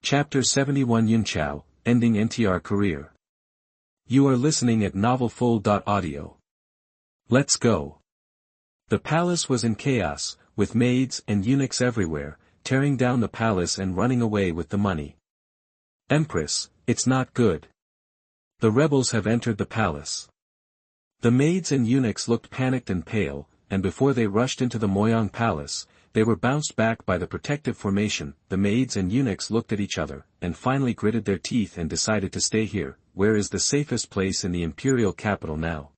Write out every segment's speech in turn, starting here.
Chapter 71 Yunchao, Ending NTR Career. You are listening at novelfull.audio. Let's go. The palace was in chaos, with maids and eunuchs everywhere, tearing down the palace and running away with the money. Empress, it's not good. The rebels have entered the palace. The maids and eunuchs looked panicked and pale, and before they rushed into the Moyang palace, they were bounced back by the protective formation. The maids and eunuchs looked at each other, and finally gritted their teeth and decided to stay here. Where is the safest place in the imperial capital now?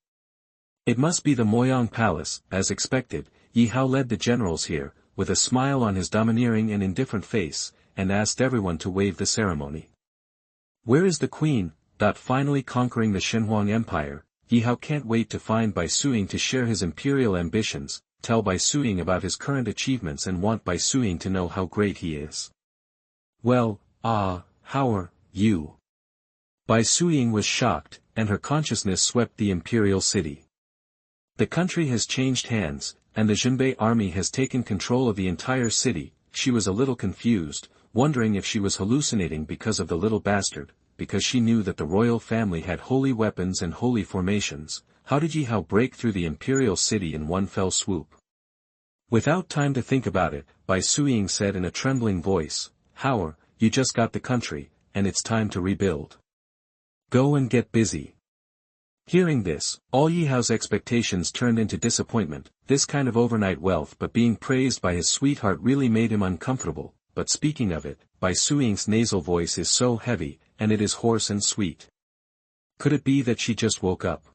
It must be the Moyang palace. As expected, Yi Hao led the generals here, with a smile on his domineering and indifferent face, and asked everyone to waive the ceremony. Where is the queen? Finally conquering the Xuanhuan Empire, Yi Hao can't wait to find Bai Suiying to share his imperial ambitions, tell Bai Suiying about his current achievements and want Bai Suiying to know how great he is. Well, how are you? Bai Suiying was shocked, and her consciousness swept the imperial city. The country has changed hands, and the Zhenbei army has taken control of the entire city. She was a little confused, wondering if she was hallucinating because of the little bastard, because she knew that the royal family had holy weapons and holy formations. How did Yi Hao break through the imperial city in one fell swoop? Without time to think about it, Bai Suiying said in a trembling voice, "How are, you just got the country, and it's time to rebuild. Go and get busy." Hearing this, all Yi Hao's expectations turned into disappointment. This kind of overnight wealth but being praised by his sweetheart really made him uncomfortable. But speaking of it, Bai Suiying's nasal voice is so heavy, and it is hoarse and sweet. Could it be that she just woke up?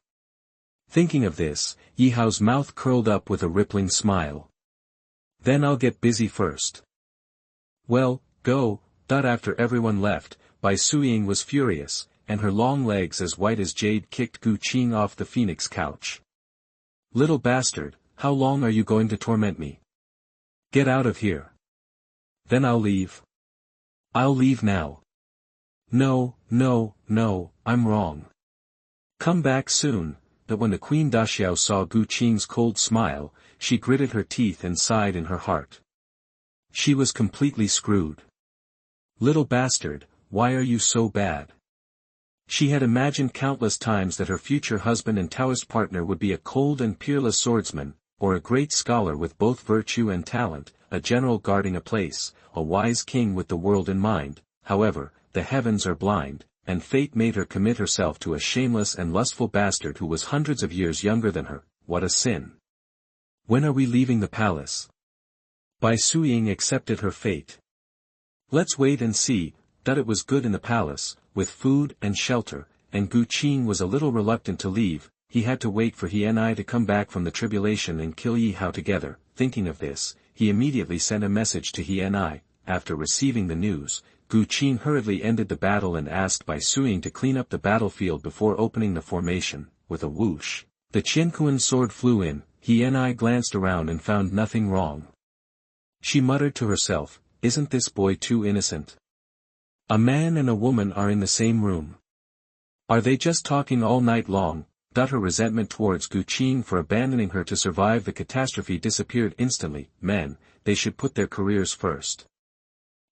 Thinking of this, Yi Hao's mouth curled up with a rippling smile. Then I'll get busy first. Well, go. After everyone left, Bai Suiying was furious, and her long legs as white as jade kicked Qing off the phoenix couch. Little bastard, how long are you going to torment me? Get out of here. Then I'll leave. I'll leave now. No, I'm wrong. Come back soon. But when the Queen Daxiao saw Qing's cold smile, she gritted her teeth and sighed in her heart. She was completely screwed. Little bastard, why are you so bad? She had imagined countless times that her future husband and Taoist partner would be a cold and peerless swordsman, or a great scholar with both virtue and talent, a general guarding a place, a wise king with the world in mind. However, the heavens are blind, and fate made her commit herself to a shameless and lustful bastard who was hundreds of years younger than her. What a sin. When are we leaving the palace? Bai Suiying accepted her fate. Let's wait and see. It was good in the palace, with food and shelter, and Qing was a little reluctant to leave. He had to wait for he and I to come back from the tribulation and kill Yi Hao together. Thinking of this, he immediately sent a message to he and I. After receiving the news, Qing hurriedly ended the battle and asked Bai Suiying to clean up the battlefield before opening the formation. With a whoosh, the Qianquan sword flew in. He and I glanced around and found nothing wrong. She muttered to herself, "Isn't this boy too innocent? A man and a woman are in the same room. Are they just talking all night long?" Her resentment towards Qing for abandoning her to survive the catastrophe disappeared instantly. Men, they should put their careers first.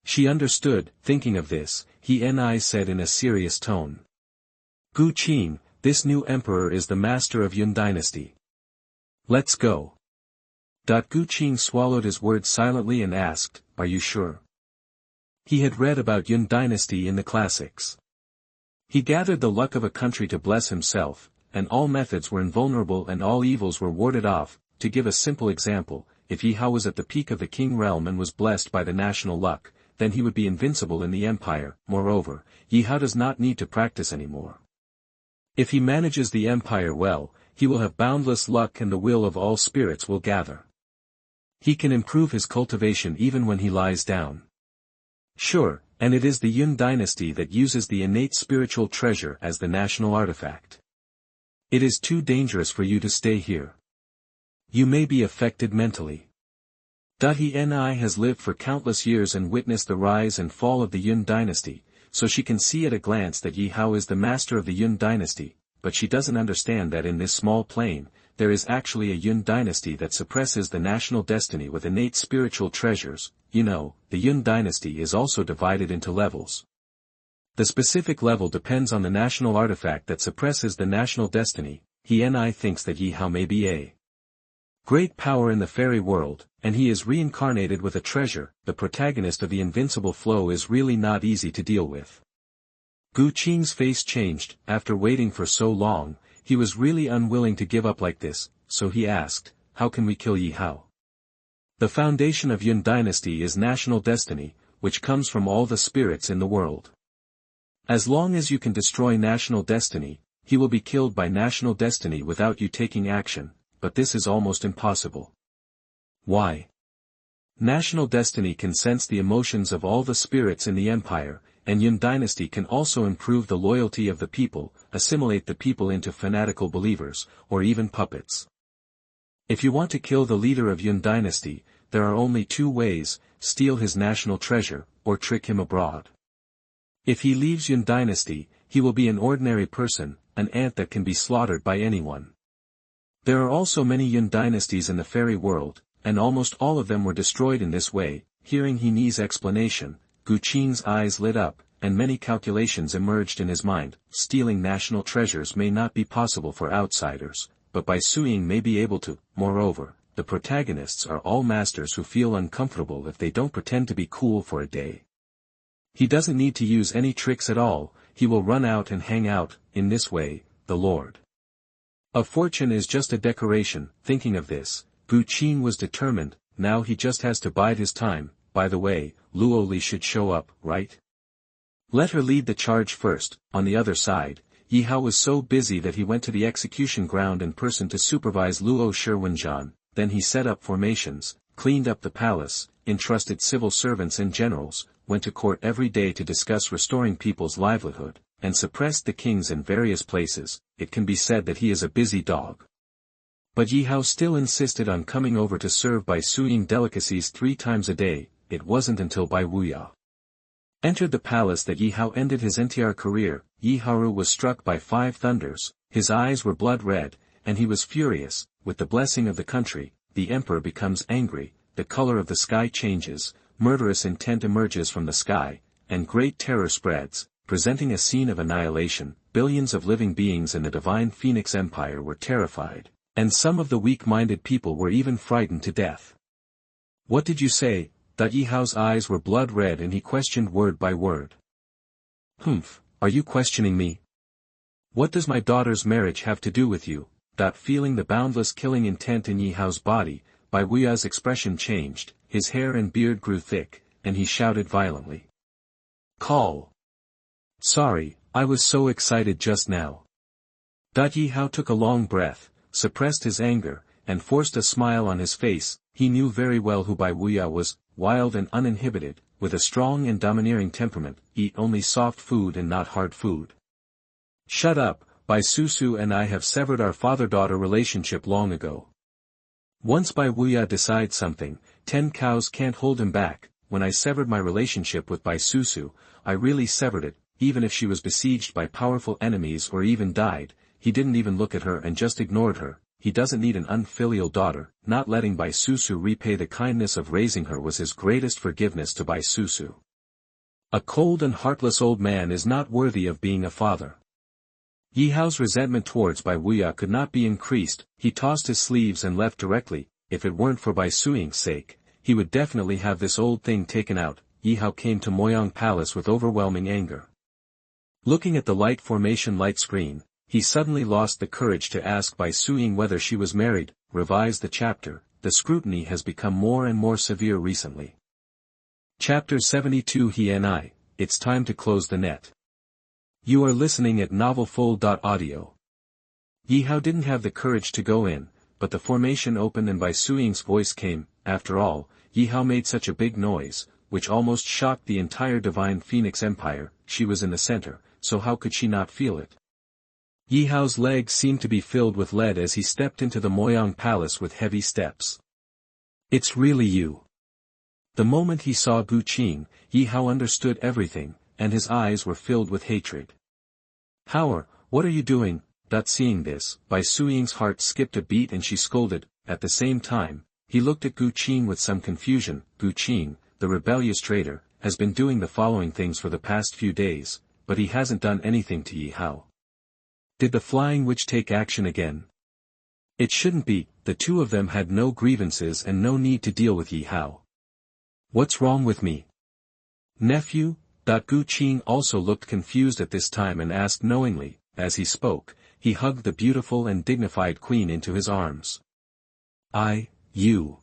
She understood. Thinking of this, he and I said in a serious tone. "Qing, this new emperor is the master of Yun dynasty. Let's go." Qing swallowed his words silently and asked, "Are you sure?" He had read about Yun dynasty in the classics. He gathered the luck of a country to bless himself, and all methods were invulnerable and all evils were warded off. To give a simple example, if Yi Hao was at the peak of the Qing realm and was blessed by the national luck, then he would be invincible in the empire. Moreover, Yi Hao does not need to practice anymore. If he manages the empire well, he will have boundless luck and the will of all spirits will gather. He can improve his cultivation even when he lies down. Sure, and it is the Yun dynasty that uses the innate spiritual treasure as the national artifact. It is too dangerous for you to stay here. You may be affected mentally. He and I has lived for countless years and witnessed the rise and fall of the Yun dynasty, so she can see at a glance that Yi Hao is the master of the Yun dynasty. but she doesn't understand that in this small plane, there is actually a Yun dynasty that suppresses the national destiny with innate spiritual treasures. You know, the Yun dynasty is also divided into levels. The specific level depends on the national artifact that suppresses the national destiny. He and I thinks that Yi Hao may be a great power in the fairy world, and he is reincarnated with a treasure. The protagonist of the invincible flow is really not easy to deal with. Gu Qing's face changed. After waiting for so long, he was really unwilling to give up like this, so he asked, how can we kill Yi Hao? The foundation of Yun dynasty is national destiny, which comes from all the spirits in the world. As long as you can destroy national destiny, he will be killed by national destiny without you taking action, but this is almost impossible. Why? National destiny can sense the emotions of all the spirits in the empire, and Yun dynasty can also improve the loyalty of the people, assimilate the people into fanatical believers, or even puppets. If you want to kill the leader of Yun dynasty, there are only two ways: steal his national treasure, or trick him abroad. If he leaves Yun dynasty, he will be an ordinary person, an ant that can be slaughtered by anyone. There are also many Yun dynasties in the fairy world, and almost all of them were destroyed in this way. Hearing He Ni's explanation, Gu Qing's eyes lit up, and many calculations emerged in his mind. Stealing national treasures may not be possible for outsiders, but Bai Suiying may be able to. Moreover, the protagonists are all masters who feel uncomfortable if they don't pretend to be cool for a day. He doesn't need to use any tricks at all, he will run out and hang out. In this way, the Lord of Fortune is just a decoration. Thinking of this, Gu Qing was determined. Now he just has to bide his time. By the way, Luo Li should show up, right? Let her lead the charge first. On the other side, Yi Hao was so busy that he went to the execution ground in person to supervise Luo Xuanhuan. Then he set up formations, cleaned up the palace, entrusted civil servants and generals, went to court every day to discuss restoring people's livelihood, and suppressed the kings in various places. It can be said that he is a busy dog. But Yi Hao still insisted on coming over to serve Bai Suiying delicacies 3 times a day. It wasn't until Bai Wuya entered the palace that Yi Hao ended his entire career. Yi Hao was struck by 5 thunders, his eyes were blood red, and he was furious. With the blessing of the country, the emperor becomes angry, the color of the sky changes, murderous intent emerges from the sky, and great terror spreads, presenting a scene of annihilation. Billions of living beings in the divine Phoenix Empire were terrified, and some of the weak-minded people were even frightened to death. What did you say? Yi Hao's eyes were blood red and he questioned word by word. Humph, are you questioning me? What does my daughter's marriage have to do with you? Feeling the boundless killing intent in Yi Hao's body, Bai Wuya's expression changed, his hair and beard grew thick, and he shouted violently. Call! Sorry, I was so excited just now. Yi Hao took a long breath, suppressed his anger, and forced a smile on his face. He knew very well who Bai Wuya was, wild and uninhibited, with a strong and domineering temperament, eat only soft food and not hard food. Shut up, Bai Susu and I have severed our father-daughter relationship long ago. Once Bai Wuya decides something, 10 cows can't hold him back. When I severed my relationship with Bai Susu, I really severed it. Even if she was besieged by powerful enemies or even died, he didn't even look at her and just ignored her. He doesn't need an unfilial daughter. Not letting Bai Susu repay the kindness of raising her was his greatest forgiveness to Bai Susu. A cold and heartless old man is not worthy of being a father. Yi Hao's resentment towards Bai Wuya could not be increased. He tossed his sleeves and left directly. If it weren't for Bai Suiying's sake, he would definitely have this old thing taken out. Yi Hao came to Moyang Palace with overwhelming anger. Looking at the light formation light screen, he suddenly lost the courage to ask Bai Suiying whether she was married. Revise the chapter. The scrutiny has become more and more severe recently. Chapter 72 He and I. It's time to close the net. You are listening at novelfull.audio. Yi Hao didn't have the courage to go in, but the formation opened and Bai Suiying's voice came. After all, Yi Hao made such a big noise, which almost shocked the entire divine Phoenix Empire. She was in the center, so how could she not feel it? Yi Hao's legs seemed to be filled with lead as he stepped into the Moyang Palace with heavy steps. It's really you. The moment he saw Gu Qing, Yi Hao understood everything, and his eyes were filled with hatred. What are you doing? Seeing this, Bai Suiying's heart skipped a beat and she scolded. At the same time, he looked at Gu Qing with some confusion. Gu Qing, the rebellious traitor, has been doing the following things for the past few days, but he hasn't done anything to Yi Hao. Did the Flying Witch take action again? It shouldn't be. The two of them had no grievances and no need to deal with Yi Hao. What's wrong with me? Nephew? Gu Qing also looked confused at this time and asked knowingly. As he spoke, he hugged the beautiful and dignified queen into his arms. You.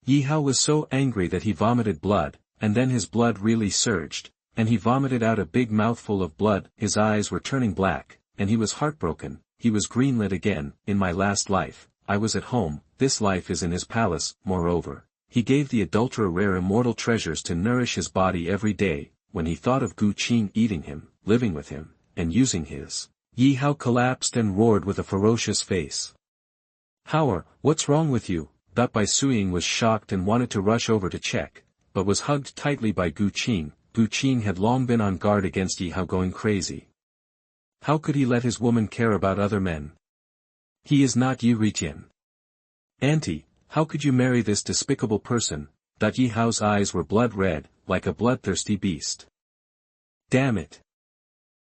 Yi Hao was so angry that he vomited blood, and then his blood really surged, and he vomited out a big mouthful of blood. His eyes were turning black, and he was heartbroken. He was greenlit again. In my last life, I was at home, this life is in his palace. Moreover, he gave the adulterer rare immortal treasures to nourish his body every day. When he thought of Gu Qing eating him, living with him, and using his, Yi Hao collapsed and roared with a ferocious face. Hao, what's wrong with you? Bai Suiying was shocked and wanted to rush over to check, but was hugged tightly by Gu Qing. Gu Qing had long been on guard against Yi Hao going crazy. How could he let his woman care about other men? He is not Zhentian. Auntie, how could you marry this despicable person? Yi Hao's eyes were blood red, like a bloodthirsty beast. Damn it!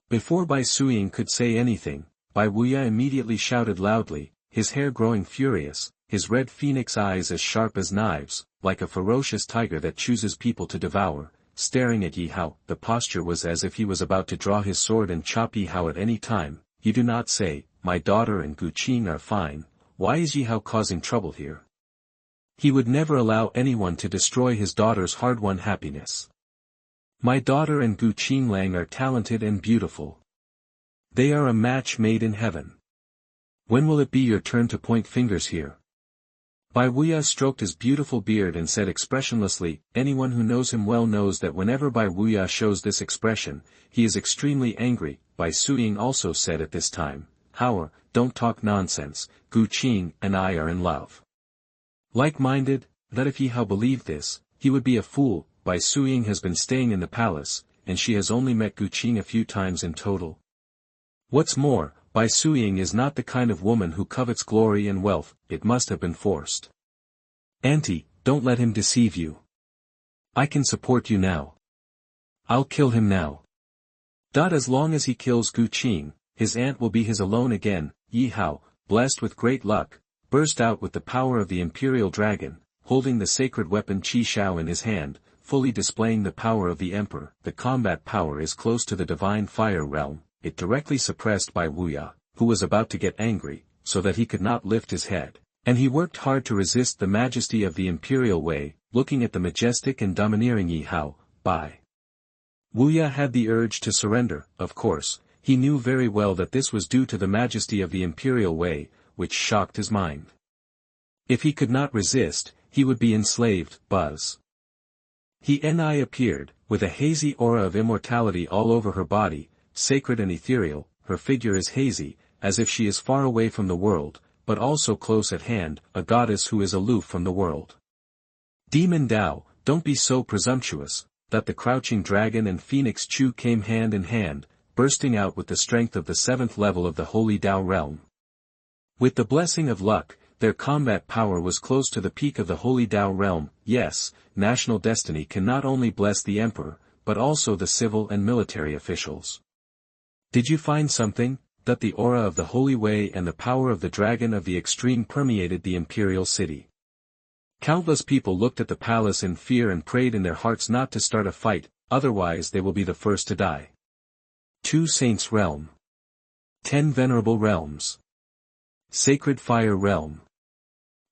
Before Bai Suiying could say anything, Bai Wuya immediately shouted loudly, his hair growing furious, his red phoenix eyes as sharp as knives, like a ferocious tiger that chooses people to devour, staring at Yi Hao. The posture was as if he was about to draw his sword and chop Yi Hao at any time. You do not say, my daughter and Gu Qing are fine. Why is Yi Hao causing trouble here? He would never allow anyone to destroy his daughter's hard-won happiness. My daughter and Gu Qinglang are talented and beautiful. They are a match made in heaven. When will it be your turn to point fingers here? Bai Wuya stroked his beautiful beard and said expressionlessly. Anyone who knows him well knows that whenever Bai Wuya shows this expression, he is extremely angry. Bai Suiying also said at this time, Hao, don't talk nonsense, Gu Qing and I are in love. Like-minded, that if Yi Hao believed this, he would be a fool. Bai Suiying has been staying in the palace, and she has only met Gu Qing a few times in total. What's more, Bai Suiying is not the kind of woman who covets glory and wealth. It must have been forced. Auntie, don't let him deceive you. I can support you now. I'll kill him now. As long as he kills Gu Qing, his aunt will be his alone again. Yi Hao, blessed with great luck, burst out with the power of the imperial dragon, holding the sacred weapon Qi Shao in his hand, fully displaying the power of the emperor. The combat power is close to the divine fire realm. It directly suppressed Bai Wuya, who was about to get angry, so that he could not lift his head, and he worked hard to resist the majesty of the imperial way. Looking at the majestic and domineering Yi Hao, Bai Wuya had the urge to surrender. Of course, he knew very well that this was due to the majesty of the imperial way, which shocked his mind. If he could not resist, he would be enslaved. He appeared, with a hazy aura of immortality all over her body, sacred and ethereal. Her figure is hazy, as if she is far away from the world, but also close at hand, a goddess who is aloof from the world. Demon Dao, don't be so presumptuous. The crouching dragon and Phoenix Chu came hand in hand, bursting out with the strength of the 7th level of the Holy Dao realm. With the blessing of luck, their combat power was close to the peak of the Holy Dao realm. Yes, national destiny can not only bless the emperor, but also the civil and military officials. Did you find something? The aura of the Holy Way and the power of the Dragon of the Extreme permeated the imperial city. Countless people looked at the palace in fear and prayed in their hearts not to start a fight, otherwise they will be the first to die. 2 Saints Realm. 10 Venerable Realms. Sacred Fire Realm.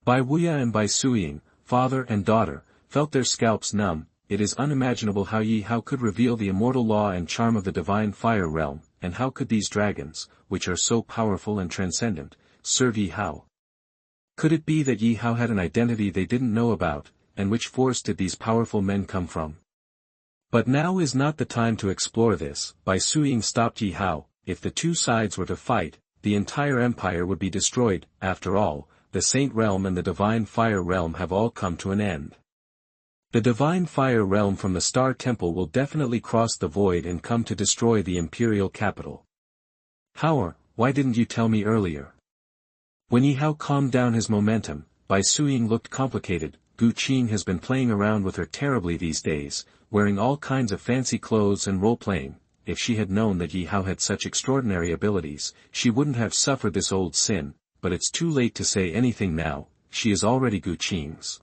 Bai Wuya and Bai Suiying, father and daughter, felt their scalps numb. It is unimaginable how Yi Hao could reveal the immortal law and charm of the divine fire realm, and how could these dragons, which are so powerful and transcendent, serve Yi Hao? Could it be that Yi Hao had an identity they didn't know about, and which force did these powerful men come from? But now is not the time to explore this. Bai Suiying stopped Yi Hao. If the two sides were to fight, the entire empire would be destroyed. After all, the Saint Realm and the Divine Fire Realm have all come to an end. The Divine Fire Realm from the Star Temple will definitely cross the void and come to destroy the imperial capital. Hao, why didn't you tell me earlier? When Yi Hao calmed down his momentum, Bai Suiying looked complicated. Gu Qing has been playing around with her terribly these days, wearing all kinds of fancy clothes and role-playing. If she had known that Yi Hao had such extraordinary abilities, she wouldn't have suffered this old sin, but it's too late to say anything now, she is already Gu Qing's.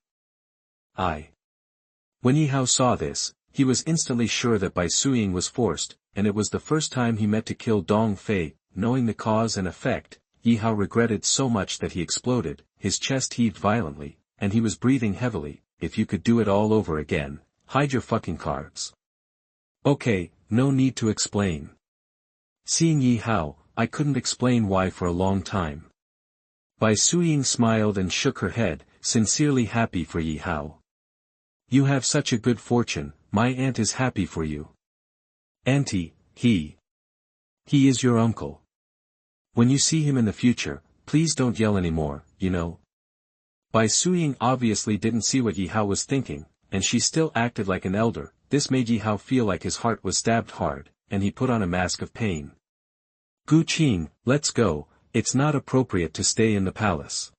When Yi Hao saw this, he was instantly sure that Bai Suiying was forced, and it was the first time he meant to kill Dong Fei. Knowing the cause and effect, Yi Hao regretted so much that he exploded, his chest heaved violently, and he was breathing heavily. If you could do it all over again, hide your fucking cards. Okay, no need to explain. Seeing Yi Hao, I couldn't explain why for a long time. Bai Suiying smiled and shook her head, sincerely happy for Yi Hao. You have such a good fortune, my aunt is happy for you. Auntie, he is your uncle. When you see him in the future, please don't yell anymore, you know. Bai Suiying obviously didn't see what Yi Hao was thinking, and she still acted like an elder. This made Yi Hao feel like his heart was stabbed hard, and he put on a mask of pain. Gu Qing, let's go, it's not appropriate to stay in the palace.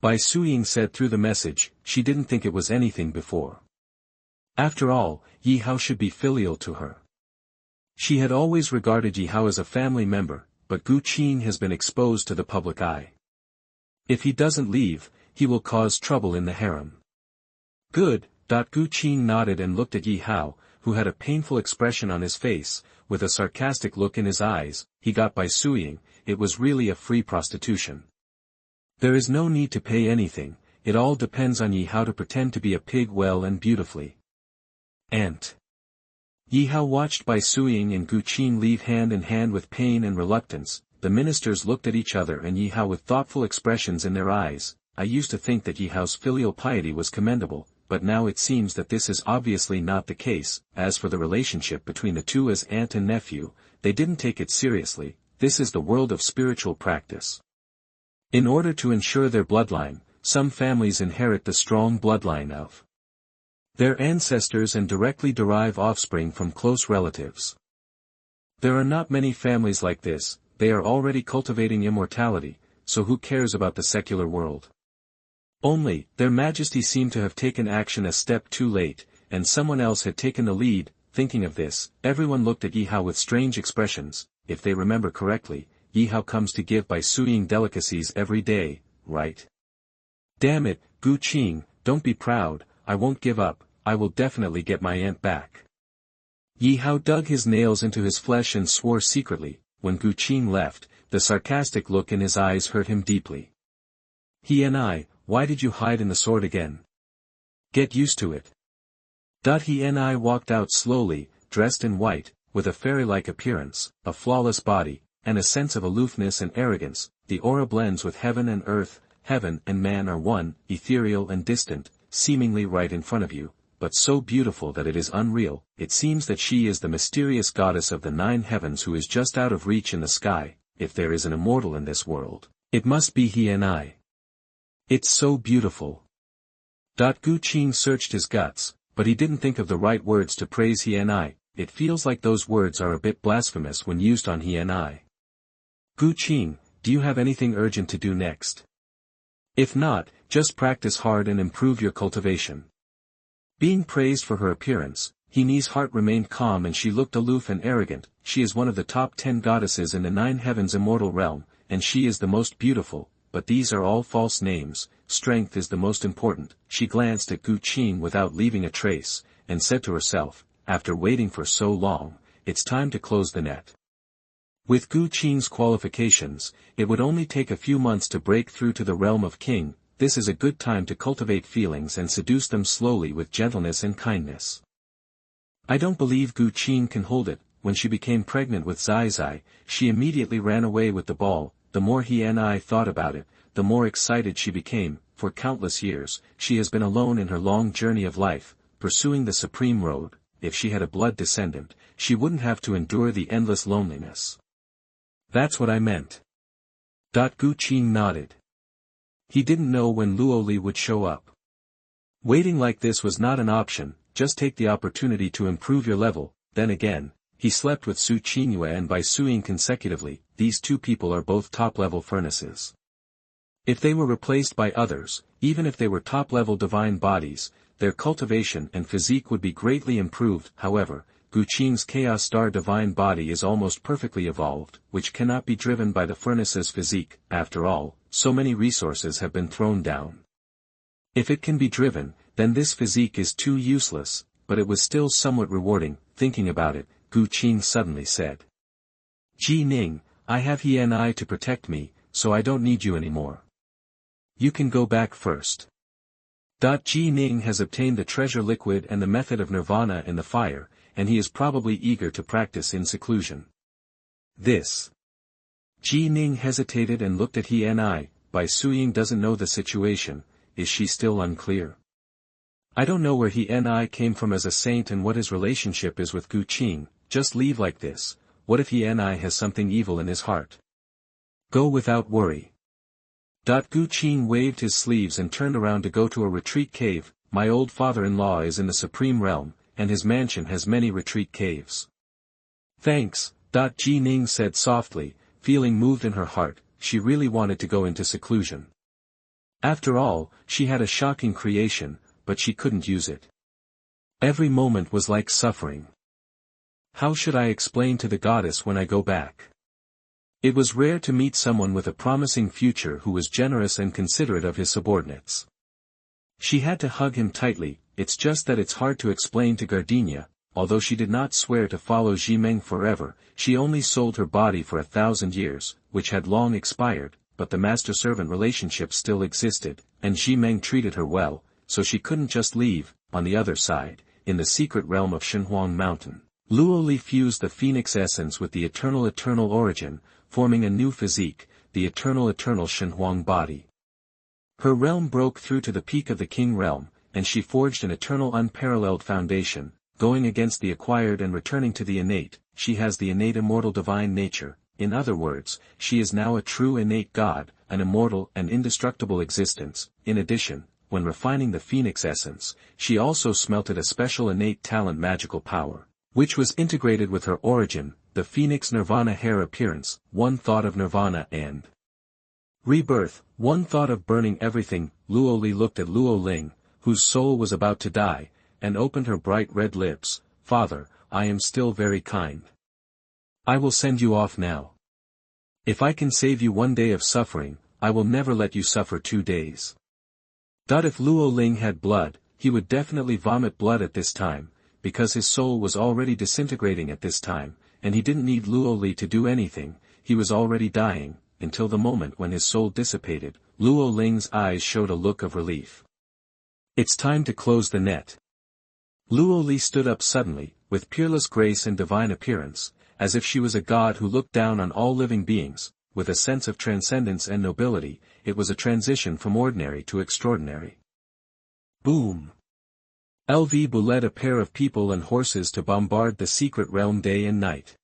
Bai Suiying said through the message. She didn't think it was anything before. After all, Yi Hao should be filial to her. She had always regarded Yi Hao as a family member, but Gu Qing has been exposed to the public eye. If he doesn't leave, he will cause trouble in the harem. Good. Gu Qing nodded and looked at Yi Hao, who had a painful expression on his face, with a sarcastic look in his eyes. He got Bai Suiying, it was really a free prostitution. There is no need to pay anything, it all depends on Yi Hao to pretend to be a pig well and beautifully. Aunt. Yi Hao watched Bai Suiying and Gu Qing leave hand in hand with pain and reluctance. The ministers looked at each other and Yi Hao with thoughtful expressions in their eyes. I used to think that Yi Hao's filial piety was commendable, but now it seems that this is obviously not the case. As for the relationship between the two as aunt and nephew, they didn't take it seriously. This is the world of spiritual practice. In order to ensure their bloodline, some families inherit the strong bloodline of their ancestors and directly derive offspring from close relatives. There are not many families like this. They are already cultivating immortality, so who cares about the secular world? Only, their majesty seemed to have taken action a step too late, and someone else had taken the lead. Thinking of this, everyone looked at Yi Hao with strange expressions. If they remember correctly, Yi Hao comes to give Bai Suiying delicacies every day, right? Damn it, Gu Qing, don't be proud, I won't give up, I will definitely get my aunt back. Yi Hao dug his nails into his flesh and swore secretly. When Gu Qing left, the sarcastic look in his eyes hurt him deeply. Why did you hide in the sword again? Get used to it. He walked out slowly, dressed in white, with a fairy-like appearance, a flawless body, and a sense of aloofness and arrogance. The aura blends with heaven and earth. Heaven and man are one, ethereal and distant, seemingly right in front of you, but so beautiful that it is unreal. It seems that she is the mysterious goddess of the 9 heavens who is just out of reach in the sky. If there is an immortal in this world, it must be he and I. It's so beautiful. Gu Qing searched his guts, but he didn't think of the right words to praise he and I. It feels like those words are a bit blasphemous when used on he and I. Gu Qing, do you have anything urgent to do next? If not, just practice hard and improve your cultivation. Being praised for her appearance, Hene's heart remained calm and she looked aloof and arrogant. She is one of the top 10 goddesses in the 9 heavens immortal realm, and she is the most beautiful, but these are all false names. Strength is the most important. She glanced at Gu Qing without leaving a trace, and said to herself, after waiting for so long, it's time to close the net. With Gu Qing's qualifications, it would only take a few months to break through to the realm of Qing. This is a good time to cultivate feelings and seduce them slowly with gentleness and kindness. I don't believe Gu Qing can hold it. When she became pregnant with Zai Zai, she immediately ran away with the ball. The more he and I thought about it, the more excited she became. For countless years, she has been alone in her long journey of life, pursuing the supreme road. If she had a blood descendant, she wouldn't have to endure the endless loneliness. That's what I meant. Gu Qing nodded. He didn't know when Luo Li would show up. Waiting like this was not an option. Just take the opportunity to improve your level. Then again, he slept with Su Qingyue and Bai Suiying consecutively. these two people are both top-level furnaces. If they were replaced by others, even if they were top-level divine bodies, their cultivation and physique would be greatly improved. However, Qing's Chaos Star divine body is almost perfectly evolved, which cannot be driven by the furnace's physique. After all, so many resources have been thrown down. If it can be driven, then this physique is too useless, but it was still somewhat rewarding. Thinking about it, Qing suddenly said. Ji Ning, I have he and I to protect me, so I don't need you anymore. You can go back first. Ji Ning has obtained the treasure liquid and the method of Nirvana in the fire, and he is probably eager to practice in seclusion. This. Ji Ning hesitated and looked at he and I. Bai Suying doesn't know the situation, is she still unclear? I don't know where he and I came from as a saint and what his relationship is with Qing, just leave like this. What if he and I has something evil in his heart? Go without worry. Qing waved his sleeves and turned around to go to a retreat cave. My old father-in-law is in the Supreme Realm, and his mansion has many retreat caves. Thanks, Ji Ning said softly, feeling moved in her heart. She really wanted to go into seclusion. After all, she had a shocking creation, but she couldn't use it. Every moment was like suffering. How should I explain to the goddess when I go back? It was rare to meet someone with a promising future who was generous and considerate of his subordinates. She had to hug him tightly. It's just that it's hard to explain to Gardenia. Although she did not swear to follow Zhimeng forever, she only sold her body for 1,000 years, which had long expired, but the master-servant relationship still existed, and Zhimeng treated her well, so she couldn't just leave. On the other side, in the secret realm of Xuanhuan Mountain, Luo Li fused the phoenix essence with the eternal origin, forming a new physique, the eternal Xuanhuan body. Her realm broke through to the peak of the Qing realm, and she forged an eternal unparalleled foundation, going against the acquired and returning to the innate. She has the innate immortal divine nature. In other words, she is now a true innate god, an immortal and indestructible existence. In addition, when refining the phoenix essence, she also smelted a special innate talent magical power, which was integrated with her origin, the phoenix Nirvana hair appearance. One thought of Nirvana and rebirth, one thought of burning everything. Luo Li looked at Luo Ling, whose soul was about to die, and opened her bright red lips. Father, I am still very kind. I will send you off now. If I can save you one day of suffering, I will never let you suffer 2 days. If Luo Ling had blood, he would definitely vomit blood at this time, because his soul was already disintegrating at this time, and he didn't need Luo Li to do anything. He was already dying, until the moment when his soul dissipated. Luo Ling's eyes showed a look of relief. It's time to close the net. Luo Li stood up suddenly, with peerless grace and divine appearance, as if she was a god who looked down on all living beings, with a sense of transcendence and nobility. It was a transition from ordinary to extraordinary. Boom! LV led a pair of people and horses to bombard the secret realm day and night.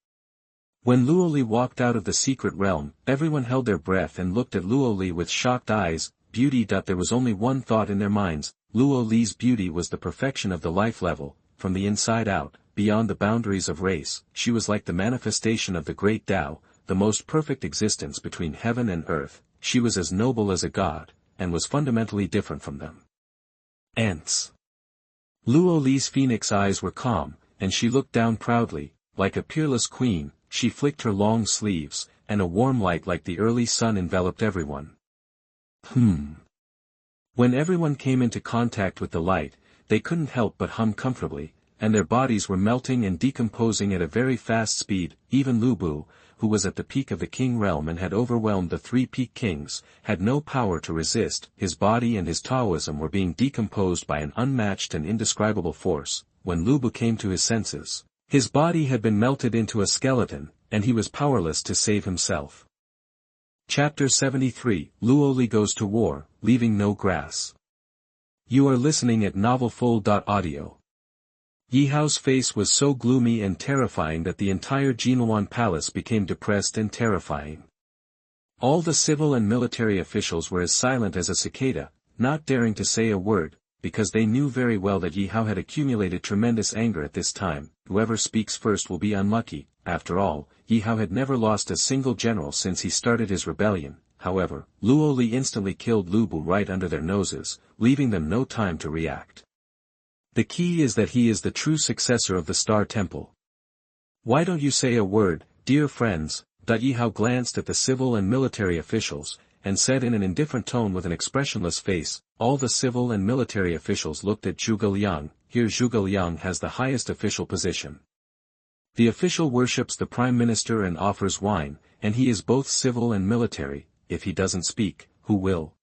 When Luo Li walked out of the secret realm, everyone held their breath and looked at Luo Li with shocked eyes. Beauty. There was only one thought in their minds. Luo Li's beauty was the perfection of the life level, from the inside out, beyond the boundaries of race. She was like the manifestation of the great Tao, the most perfect existence between heaven and earth. She was as noble as a god, and was fundamentally different from them. Ants. Luo Li's phoenix eyes were calm, and she looked down proudly, like a peerless queen. She flicked her long sleeves, and a warm light like the early sun enveloped everyone. When everyone came into contact with the light, they couldn't help but hum comfortably, and their bodies were melting and decomposing at a very fast speed. Even Lu Bu, who was at the peak of the Qing realm and had overwhelmed the 3 peak kings, had no power to resist. His body and his Taoism were being decomposed by an unmatched and indescribable force. When Lu Bu came to his senses, his body had been melted into a skeleton, and he was powerless to save himself. Chapter 73, Luo Li goes to war, leaving no grass. You are listening at novelfull.audio. Yihao's face was so gloomy and terrifying that the entire Xuanhuan palace became depressed and terrifying. All the civil and military officials were as silent as a cicada, not daring to say a word. because they knew very well that Yi Hao had accumulated tremendous anger at this time. Whoever speaks first will be unlucky. After all, Yi Hao had never lost a single general since he started his rebellion. However, Luo Li instantly killed Lu Bu right under their noses, leaving them no time to react. The key is that he is the true successor of the Star Temple. Why don't you say a word, dear friends? Yi Hao glanced at the civil and military officials, and said in an indifferent tone with an expressionless face. All the civil and military officials looked at Zhuge Liang. Here Zhuge Liang has the highest official position. The official worships the prime minister and offers wine, and he is both civil and military. If he doesn't speak, who will?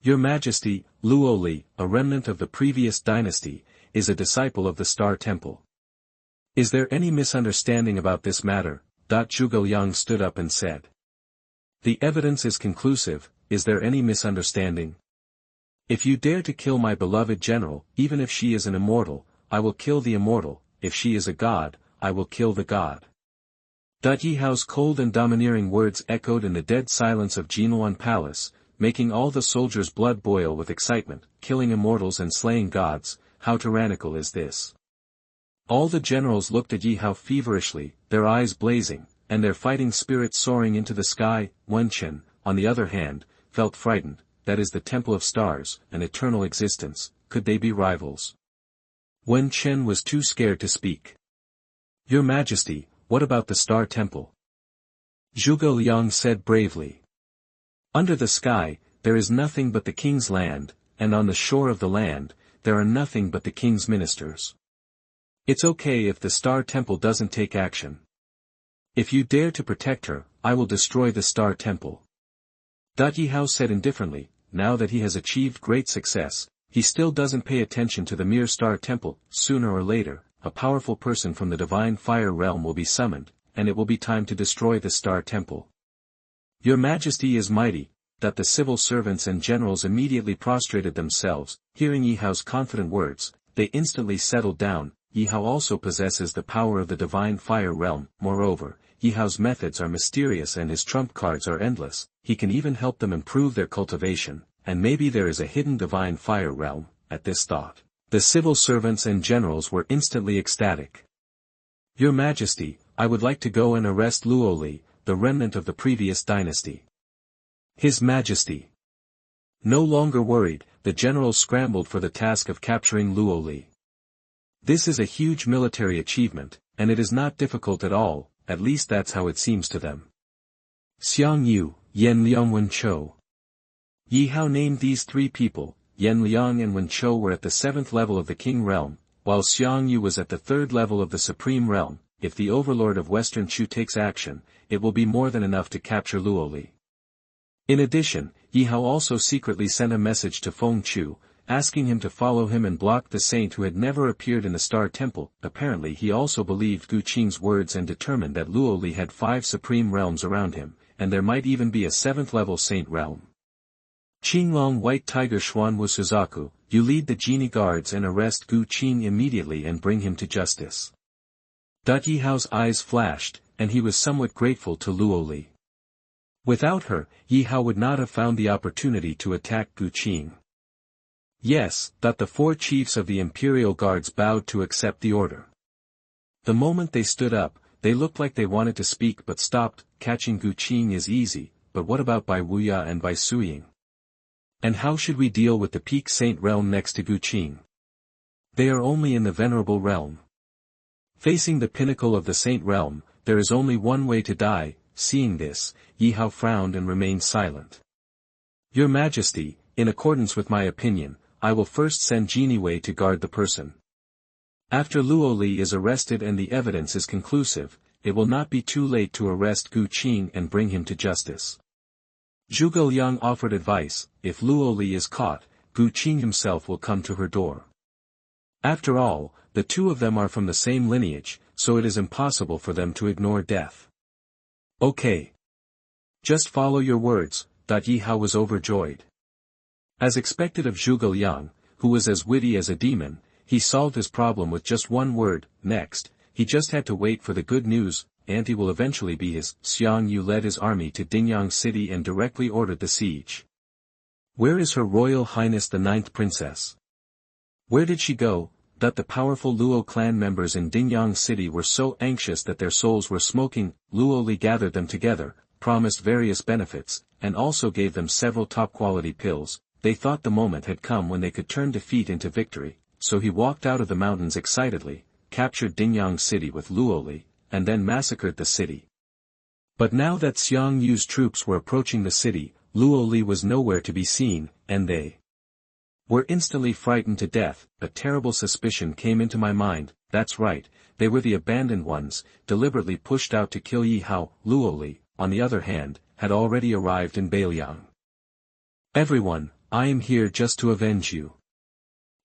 Your Majesty, Luo Li, a remnant of the previous dynasty, is a disciple of the Star Temple. Is there any misunderstanding about this matter? Zhuge Liang stood up and said. The evidence is conclusive. Is there any misunderstanding? If you dare to kill my beloved general, even if she is an immortal, I will kill the immortal. If she is a god, I will kill the god. Yi Hao's cold and domineering words echoed in the dead silence of Xuanhuan Palace, making all the soldiers' blood boil with excitement. Killing immortals and slaying gods, how tyrannical is this? All the generals looked at Yi Hao feverishly, their eyes blazing, and their fighting spirit soaring into the sky. Wen Chen, on the other hand, felt frightened. That is the Temple of Stars, an eternal existence. Could they be rivals? Wen Chen was too scared to speak. Your Majesty, what about the Star Temple? Zhuge Liang said bravely. Under the sky, there is nothing but the king's land, and on the shore of the land, there are nothing but the king's ministers. It's okay if the Star Temple doesn't take action. If you dare to protect her, I will destroy the Star Temple. Yi Hao said indifferently. Now that he has achieved great success, he still doesn't pay attention to the mere Star Temple. Sooner or later, a powerful person from the divine fire realm will be summoned, and it will be time to destroy the Star Temple. Your Majesty is mighty. The civil servants and generals immediately prostrated themselves. Hearing Yi Hao's confident words, they instantly settled down. Yi Hao also possesses the power of the divine fire realm. Moreover, Yi Hao's methods are mysterious and his trump cards are endless. He can even help them improve their cultivation, and maybe there is a hidden divine fire realm. At this thought, the civil servants and generals were instantly ecstatic. Your Majesty, I would like to go and arrest Luo Li, the remnant of the previous dynasty. His Majesty. No longer worried, the generals scrambled for the task of capturing Luo Li. This is a huge military achievement, and it is not difficult at all, at least that's how it seems to them. Xiang Yu, Yan Liang, Wen Chou. Yi Hao named these three people. Yan Liang and Wen Chou were at the 7th level of the King realm, while Xiang Yu was at the 3rd level of the Supreme realm. If the overlord of Western Chu takes action, it will be more than enough to capture Luo Li. In addition, Yi Hao also secretly sent a message to Feng Chu, asking him to follow him and block the saint who had never appeared in the Star Temple. Apparently he also believed Gu Qing's words and determined that Luo Li had 5 supreme realms around him, and there might even be a 7th level saint realm. Qinglong White Tiger Xuanhuan Suzaku, you lead the genie guards and arrest Gu Qing immediately and bring him to justice. Yi Hao's eyes flashed, and he was somewhat grateful to Luo Li. Without her, Yi Hao would not have found the opportunity to attack Gu Qing. Yes, the 4 chiefs of the Imperial Guards bowed to accept the order. The moment they stood up, they looked like they wanted to speak but stopped. Catching Gu Qing is easy, but what about Bai Wuya and Bai Suying? And how should we deal with the Peak Saint realm next to Gu Qing? They are only in the Venerable realm. Facing the pinnacle of the Saint realm, there is only one way to die. Seeing this, Yi Hao frowned and remained silent. Your Majesty, in accordance with my opinion, I will first send Genie Wei to guard the person. After Luo Li is arrested and the evidence is conclusive, it will not be too late to arrest Gu Qing and bring him to justice. Zhuge Liang offered advice. If Luo Li is caught, Gu Qing himself will come to her door. After all, the two of them are from the same lineage, so it is impossible for them to ignore death. Okay. Just follow your words. Yi Hao was overjoyed. As expected of Zhuge Liang, who was as witty as a demon, he solved his problem with just one word. Next, he just had to wait for the good news. Auntie will eventually be his. Xiang Yu led his army to Dingyang City and directly ordered the siege. Where is Her Royal Highness the 9th Princess? Where did she go? That the powerful Luo clan members in Dingyang City were so anxious that their souls were smoking. Luo Li gathered them together, promised various benefits, and also gave them several top-quality pills. They thought the moment had come when they could turn defeat into victory, so he walked out of the mountains excitedly, captured Dingyang City with Luo Li, and then massacred the city. But now that Xiang Yu's troops were approaching the city, Luo Li was nowhere to be seen, and they were instantly frightened to death. A terrible suspicion came into my mind. That's right, they were the abandoned ones, deliberately pushed out to kill Yi Hao. Luo Li, on the other hand, had already arrived in Beiliang. Everyone, I am here just to avenge you.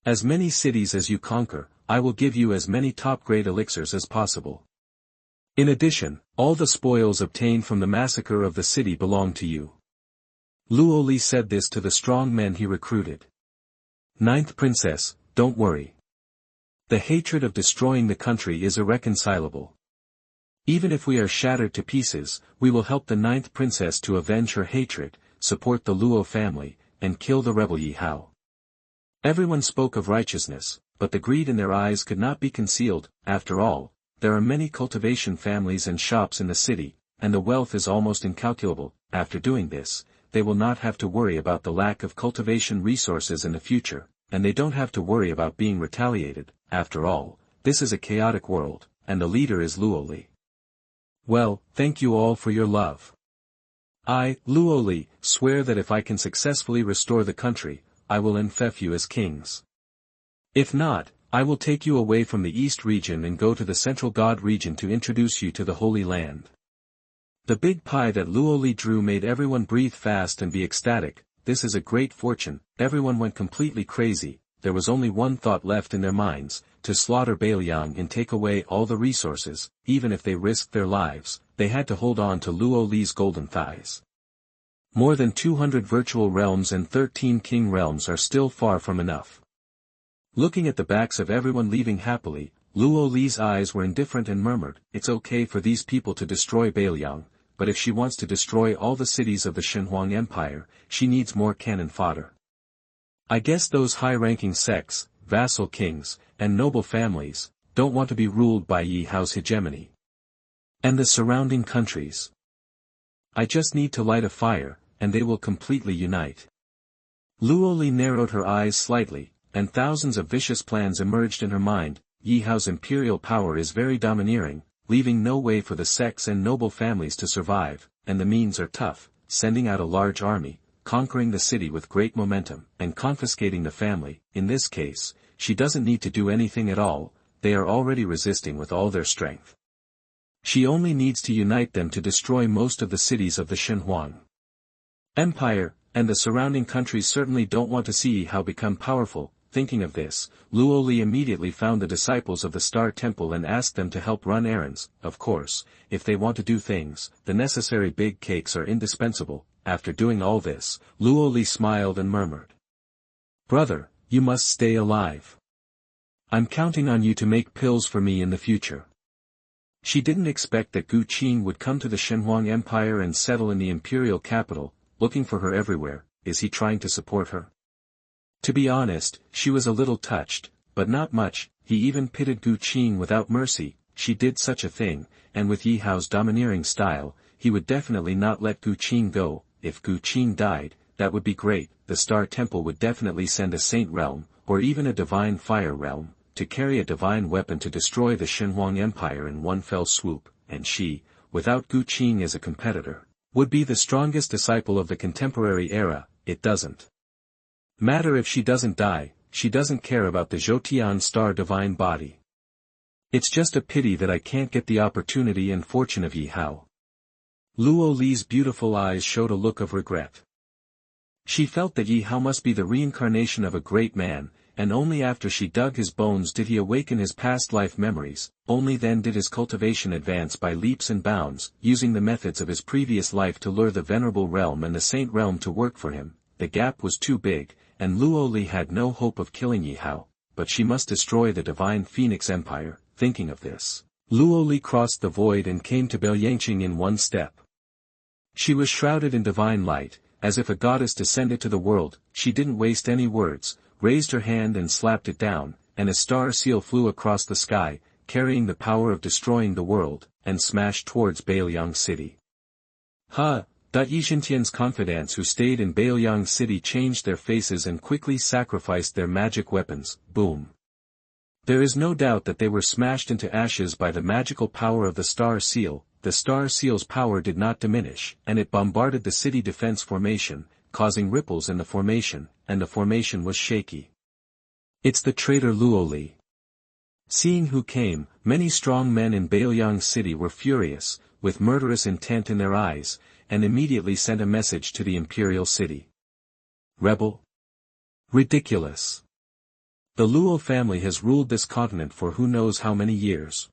As many cities as you conquer, I will give you as many top-grade elixirs as possible. In addition, all the spoils obtained from the massacre of the city belong to you. Luo Li said this to the strong men he recruited. Ninth Princess, don't worry. The hatred of destroying the country is irreconcilable. Even if we are shattered to pieces, we will help the Ninth Princess to avenge her hatred, support the Luo family, and kill the rebel Yi Hao. Everyone spoke of righteousness, but the greed in their eyes could not be concealed. After all, there are many cultivation families and shops in the city, and the wealth is almost incalculable. After doing this, they will not have to worry about the lack of cultivation resources in the future, and they don't have to worry about being retaliated. After all, this is a chaotic world, and the leader is Luo Li. Well, thank you all for your love. I, Luo Li, swear that if I can successfully restore the country, I will enfeoff you as kings. If not, I will take you away from the East region and go to the Central God region to introduce you to the Holy Land. The big pie that Luo Li drew made everyone breathe fast and be ecstatic. This is a great fortune. Everyone went completely crazy. There was only one thought left in their minds, to slaughter Beiliang and take away all the resources. Even if they risked their lives, they had to hold on to Luo Li's golden thighs. More than 200 virtual realms and 13 king realms are still far from enough. Looking at the backs of everyone leaving happily, Luo Li's eyes were indifferent and murmured, "It's okay for these people to destroy Beiliang, but if she wants to destroy all the cities of the Xuanhuan Empire, she needs more cannon fodder. I guess those high-ranking sects, vassal kings, and noble families, don't want to be ruled by Yi Hao's hegemony. And the surrounding countries. I just need to light a fire, and they will completely unite." Luo Li narrowed her eyes slightly, and thousands of vicious plans emerged in her mind. Yi Hao's imperial power is very domineering, leaving no way for the sects and noble families to survive, and the means are tough, sending out a large army, conquering the city with great momentum, and confiscating the family. In this case, she doesn't need to do anything at all, they are already resisting with all their strength. She only needs to unite them to destroy most of the cities of the Xuanhuan Empire, and the surrounding countries certainly don't want to see Yi Hao become powerful. Thinking of this, Luo Li immediately found the disciples of the Star Temple and asked them to help run errands. Of course, if they want to do things, the necessary big cakes are indispensable. After doing all this, Luo Li smiled and murmured, "Brother, you must stay alive. I'm counting on you to make pills for me in the future." She didn't expect that Qing would come to the Xuanhuan Empire and settle in the imperial capital, looking for her everywhere. Is he trying to support her? To be honest, she was a little touched, but not much. He even pitted Qing without mercy. She did such a thing, and with Yi Hao's domineering style, he would definitely not let Qing go. If Qing died, that would be great. The Star Temple would definitely send a Saint Realm, or even a Divine Fire Realm, to carry a divine weapon to destroy the Xuanhuan Empire in one fell swoop, and she, without Qing as a competitor, would be the strongest disciple of the contemporary era. It doesn't matter if she doesn't die, she doesn't care about the Zhentian star divine body. It's just a pity that I can't get the opportunity and fortune of Yi Hao. Luo Li's beautiful eyes showed a look of regret. She felt that Yi Hao must be the reincarnation of a great man, and only after she dug his bones did he awaken his past life memories. Only then did his cultivation advance by leaps and bounds, using the methods of his previous life to lure the Venerable Realm and the Saint Realm to work for him. The gap was too big, and Luo Li had no hope of killing Yi Hao, but she must destroy the Divine Phoenix Empire. Thinking of this, Luo Li crossed the void and came to Beiliangqing in one step. She was shrouded in divine light, as if a goddess descended to the world. She didn't waste any words, raised her hand and slapped it down, and a star seal flew across the sky, carrying the power of destroying the world, and smashed towards Bailiang City. Zhentian's confidants who stayed in Bailiang City changed their faces and quickly sacrificed their magic weapons. Boom. There is no doubt that they were smashed into ashes by the magical power of the star seal. The star seal's power did not diminish, and it bombarded the city defense formation, causing ripples in the formation, and the formation was shaky. It's the traitor Luo Li. Seeing who came, many strong men in Bailiang City were furious, with murderous intent in their eyes, and immediately sent a message to the imperial city. Rebel? Ridiculous. The Luo family has ruled this continent for who knows how many years.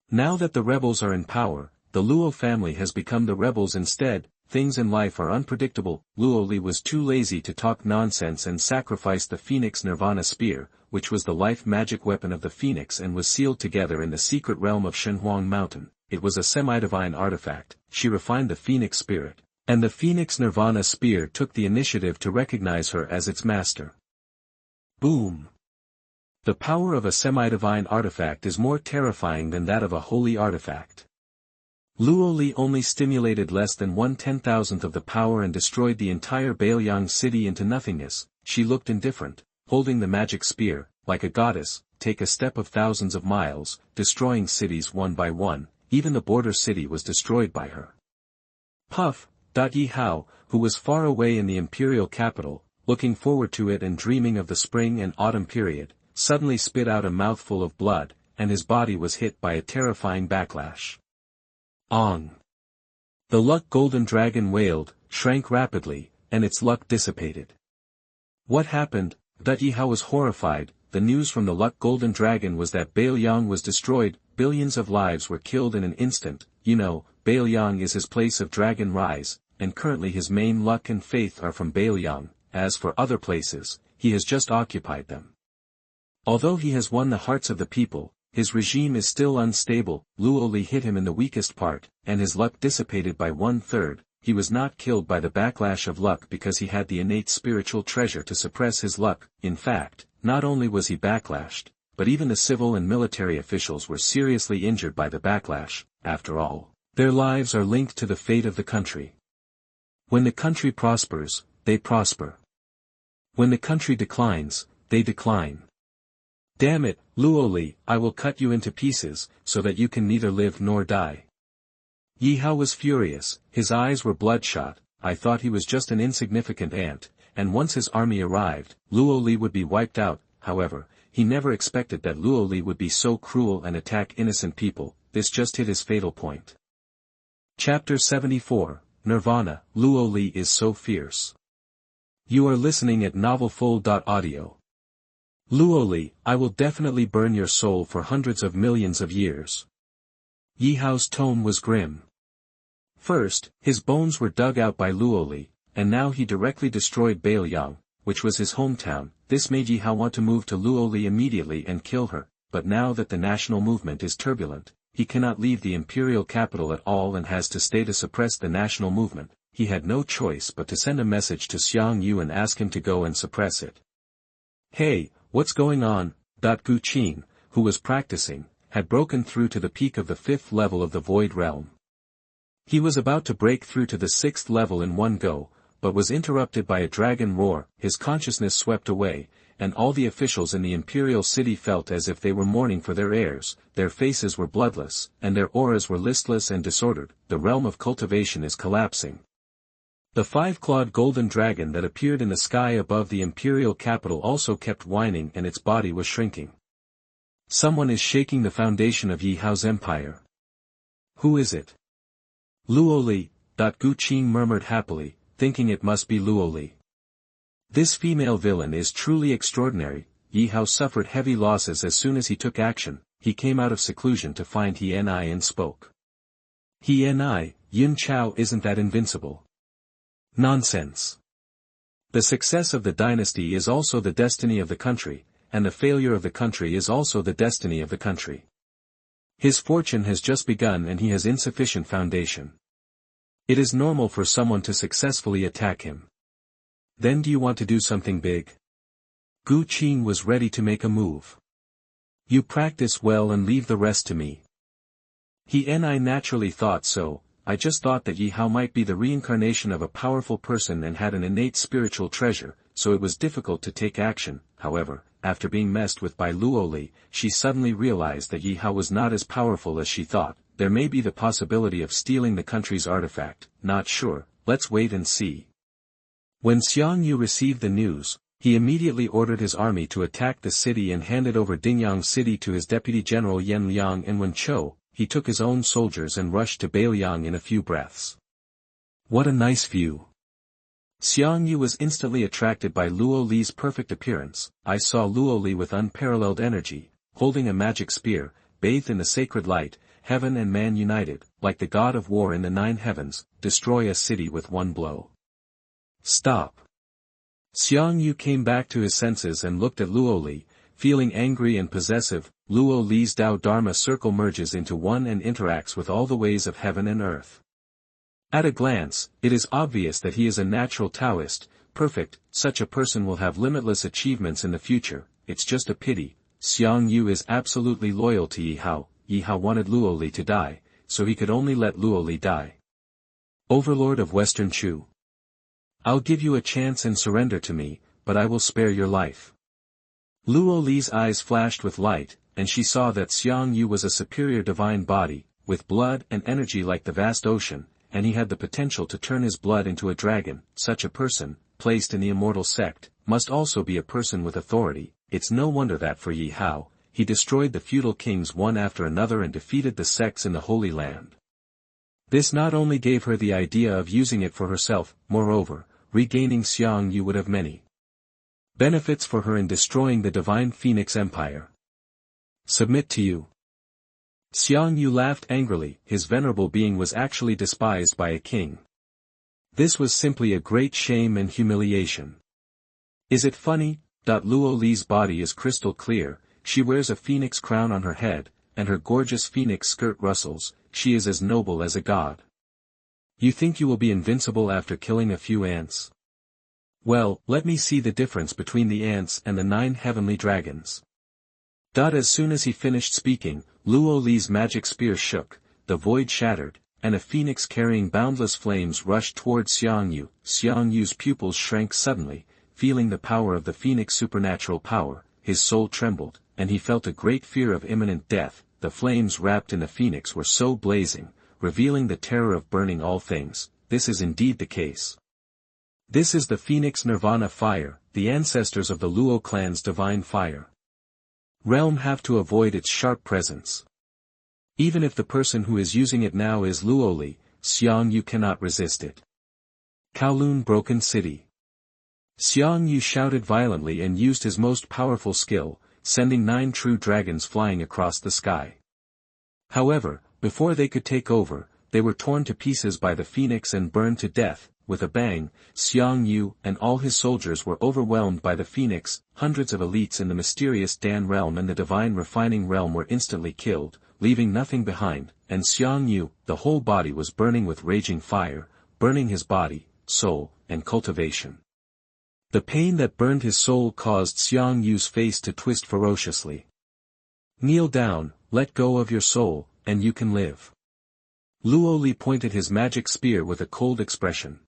Now that the rebels are in power, the Luo family has become the rebels instead. Things in life are unpredictable. Luo Li was too lazy to talk nonsense and sacrificed the Phoenix Nirvana spear, which was the life magic weapon of the Phoenix and was sealed together in the secret realm of Xuanhuan mountain. It was a semi-divine artifact. She refined the Phoenix spirit, and the Phoenix Nirvana spear took the initiative to recognize her as its master. Boom! The power of a semi-divine artifact is more terrifying than that of a holy artifact. Luo Li only stimulated less than 1/10,000th of the power and destroyed the entire Bailiang city into nothingness. She looked indifferent, holding the magic spear, like a goddess, take a step of thousands of miles, destroying cities one by one. Even the border city was destroyed by her. Puff. Yi Hao, who was far away in the imperial capital, looking forward to it and dreaming of the spring and autumn period, suddenly spit out a mouthful of blood, and his body was hit by a terrifying backlash. Ong! The luck golden dragon wailed, shrank rapidly, and its luck dissipated. What happened? Yi Hao was horrified. The news from the luck golden dragon was that Bailiang was destroyed. Billions of lives were killed in an instant. Bailiang is his place of dragon rise, and currently his main luck and faith are from Bailiang. As for other places, he has just occupied them. Although he has won the hearts of the people, his regime is still unstable. Luo Li hit him in the weakest part, and his luck dissipated by 1/3. He was not killed by the backlash of luck because he had the innate spiritual treasure to suppress his luck. In fact, not only was he backlashed, but even the civil and military officials were seriously injured by the backlash. After all, their lives are linked to the fate of the country. When the country prospers, they prosper. When the country declines, they decline. Damn it, Luo Li, I will cut you into pieces, so that you can neither live nor die. Yi Hao was furious, his eyes were bloodshot. I thought he was just an insignificant ant, and once his army arrived, Luo Li would be wiped out. However, he never expected that Luo Li would be so cruel and attack innocent people. This just hit his fatal point. Chapter 74, Nirvana. Luo Li is so fierce. You are listening at novelfull.audio. Luo Li, I will definitely burn your soul for hundreds of millions of years. Yi Hao's tone was grim. First, his bones were dug out by Luo Li, and now he directly destroyed Bailiang, which was his hometown. This made Yi Hao want to move to Luo Li immediately and kill her, but now that the national movement is turbulent, he cannot leave the imperial capital at all and has to stay to suppress the national movement. He had no choice but to send a message to Xiang Yu and ask him to go and suppress it. Hey, what's going on? Qing, who was practicing, had broken through to the peak of the 5th level of the Void Realm. He was about to break through to the 6th level in one go, but was interrupted by a dragon roar. His consciousness swept away, and all the officials in the imperial city felt as if they were mourning for their heirs. Their faces were bloodless, and their auras were listless and disordered. The realm of cultivation is collapsing. The 5-clawed golden dragon that appeared in the sky above the imperial capital also kept whining and its body was shrinking. Someone is shaking the foundation of Yi Hao's empire. Who is it? Luo Li, Qing murmured happily, thinking it must be Luo Li. This female villain is truly extraordinary. Yi Hao suffered heavy losses as soon as he took action. He came out of seclusion to find He and spoke. He and Yunchao isn't that invincible. Nonsense. The success of the dynasty is also the destiny of the country, and the failure of the country is also the destiny of the country. His fortune has just begun and he has insufficient foundation. It is normal for someone to successfully attack him. Then do you want to do something big? Gu Qing was ready to make a move. You practice well and leave the rest to me. I naturally thought so. I just thought that Yi Hao might be the reincarnation of a powerful person and had an innate spiritual treasure, so it was difficult to take action. However, after being messed with by Luo Li, she suddenly realized that Yi Hao was not as powerful as she thought. There may be the possibility of stealing the country's artifact, not sure, let's wait and see. When Xiangyu received the news, he immediately ordered his army to attack the city and handed over Dingyang City to his deputy general Yan Liang and Wenchou. He took his own soldiers and rushed to Beiliang in a few breaths. What a nice view. Xiangyu was instantly attracted by Luo Li's perfect appearance. I saw Luo Li with unparalleled energy, holding a magic spear, bathed in the sacred light, heaven and man united, like the god of war in the 9 heavens, destroy a city with one blow. Stop. Xiangyu came back to his senses and looked at Luo Li, feeling angry and possessive. Luo Li's Dao Dharma circle merges into one and interacts with all the ways of heaven and earth. At a glance, it is obvious that he is a natural Taoist, perfect. Such a person will have limitless achievements in the future. It's just a pity. Xiangyu is absolutely loyal to Yi Hao. Yi Hao wanted Luo Li to die, so he could only let Luo Li die. Overlord of Western Chu. I'll give you a chance and surrender to me, but I will spare your life. Luo Li's eyes flashed with light, and she saw that Xiangyu was a superior divine body, with blood and energy like the vast ocean, and he had the potential to turn his blood into a dragon. Such a person, placed in the immortal sect, must also be a person with authority. It's no wonder that for Yi Hao, he destroyed the feudal kings one after another and defeated the sects in the Holy Land. This not only gave her the idea of using it for herself, moreover, regaining Xiangyu would have many benefits for her in destroying the divine Phoenix Empire. Submit to you. Xiangyu laughed angrily. His venerable being was actually despised by a king. This was simply a great shame and humiliation. Is it funny? Luo Li's body is crystal clear, she wears a phoenix crown on her head, and her gorgeous phoenix skirt rustles. She is as noble as a god. You think you will be invincible after killing a few ants? Well, let me see the difference between the ants and the 9 heavenly dragons. As soon as he finished speaking, Luo Li's magic spear shook, the void shattered, and a phoenix carrying boundless flames rushed towards Xiangyu. Xiangyu's pupils shrank suddenly, feeling the power of the phoenix supernatural power. His soul trembled, and he felt a great fear of imminent death. The flames wrapped in the phoenix were so blazing, revealing the terror of burning all things. This is indeed the case. This is the Phoenix Nirvana fire, the ancestors of the Luo clan's divine fire. Realm have to avoid its sharp presence. Even if the person who is using it now is Luo Li, Xiangyu cannot resist it. Kowloon Broken City. Xiangyu shouted violently and used his most powerful skill, sending 9 true dragons flying across the sky. However, before they could take over, they were torn to pieces by the phoenix and burned to death. With a bang, Xiangyu and all his soldiers were overwhelmed by the phoenix. Hundreds of elites in the mysterious Dan realm and the divine refining realm were instantly killed, leaving nothing behind, and Xiangyu, the whole body was burning with raging fire, burning his body, soul, and cultivation. The pain that burned his soul caused Xiangyu's face to twist ferociously. Kneel down, let go of your soul, and you can live. Luo Li pointed his magic spear with a cold expression.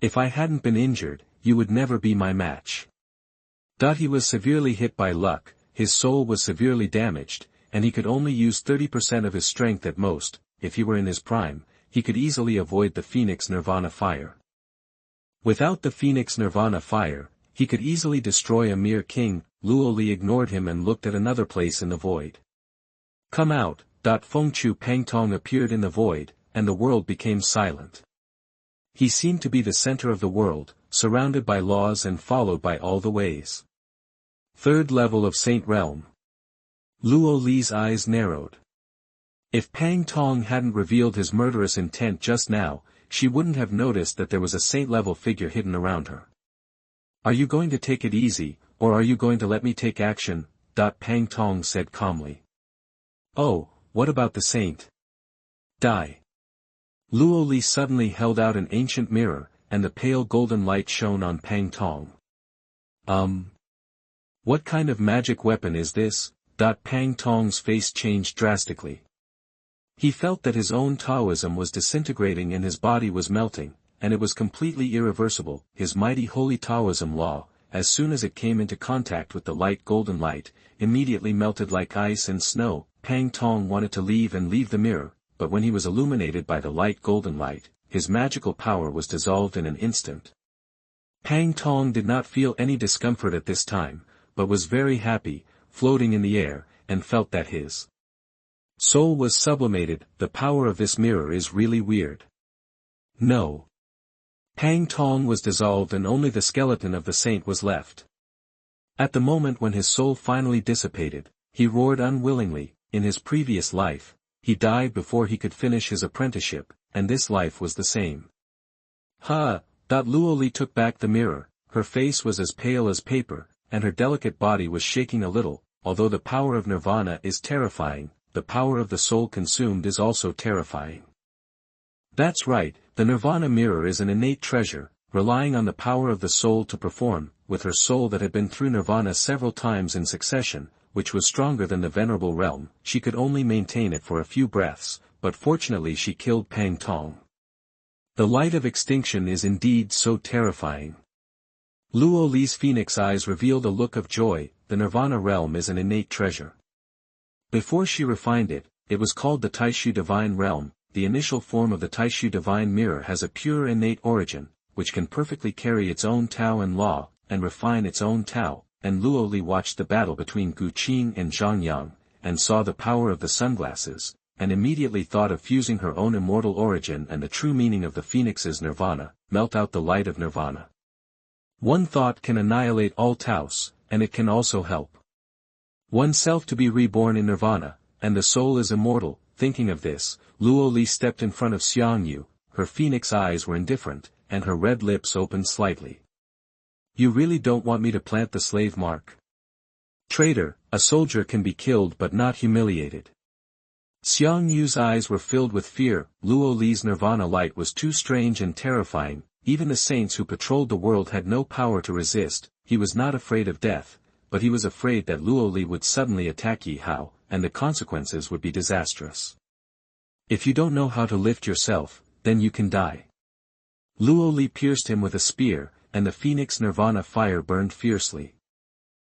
If I hadn't been injured, you would never be my match. He was severely hit by luck, his soul was severely damaged, and he could only use 30% of his strength at most. If he were in his prime, he could easily avoid the Phoenix Nirvana fire. Without the Phoenix Nirvana fire, he could easily destroy a mere king. Luo Li ignored him and looked at another place in the void. Come out. Fengchu Pangtong appeared in the void, and the world became silent. He seemed to be the center of the world, surrounded by laws and followed by all the ways. 3rd level of Saint Realm. Luo Li's eyes narrowed. If Pang Tong hadn't revealed his murderous intent just now, she wouldn't have noticed that there was a saint-level figure hidden around her. Are you going to take it easy, or are you going to let me take action? Pang Tong said calmly. Oh, what about the saint? Die. Luo Li suddenly held out an ancient mirror, and the pale golden light shone on Pang Tong. What kind of magic weapon is this? Pang Tong's face changed drastically. He felt that his own Taoism was disintegrating and his body was melting, and it was completely irreversible. His mighty holy Taoism law, as soon as it came into contact with the light golden light, immediately melted like ice and snow. Pang Tong wanted to leave the mirror, but when he was illuminated by the light golden light, his magical power was dissolved in an instant. Pang Tong did not feel any discomfort at this time, but was very happy, floating in the air, and felt that his soul was sublimated. The power of this mirror is really weird. No. Pang Tong was dissolved and only the skeleton of the saint was left. At the moment when his soul finally dissipated, he roared unwillingly. In his previous life, he died before he could finish his apprenticeship, and this life was the same. Luo Li took back the mirror. Her face was as pale as paper, and her delicate body was shaking a little. Although the power of Nirvana is terrifying, the power of the soul consumed is also terrifying. That's right, the Nirvana mirror is an innate treasure, relying on the power of the soul to perform. With her soul that had been through Nirvana several times in succession, which was stronger than the venerable realm, she could only maintain it for a few breaths, but fortunately she killed Pang Tong. The light of extinction is indeed so terrifying. Luo Li's phoenix eyes revealed a look of joy. The Nirvana realm is an innate treasure. Before she refined it, it was called the Taishu Divine Realm. The initial form of the Taishu Divine Mirror has a pure innate origin, which can perfectly carry its own Tao and law, and refine its own Tao. And Luo Li watched the battle between Qing and Xuanhuan, and saw the power of the sunglasses, and immediately thought of fusing her own immortal origin and the true meaning of the phoenix's Nirvana, melt out the light of Nirvana. One thought can annihilate all Taos, and it can also help oneself to be reborn in Nirvana, and the soul is immortal. Thinking of this, Luo Li stepped in front of Xiangyu. Her phoenix eyes were indifferent, and her red lips opened slightly. You really don't want me to plant the slave mark? Traitor, a soldier can be killed but not humiliated. Xiangyu's eyes were filled with fear. Luo Li's Nirvana light was too strange and terrifying. Even the saints who patrolled the world had no power to resist. He was not afraid of death, but he was afraid that Luo Li would suddenly attack Yi Hao, and the consequences would be disastrous. If you don't know how to lift yourself, then you can die. Luo Li pierced him with a spear, and the phoenix Nirvana fire burned fiercely.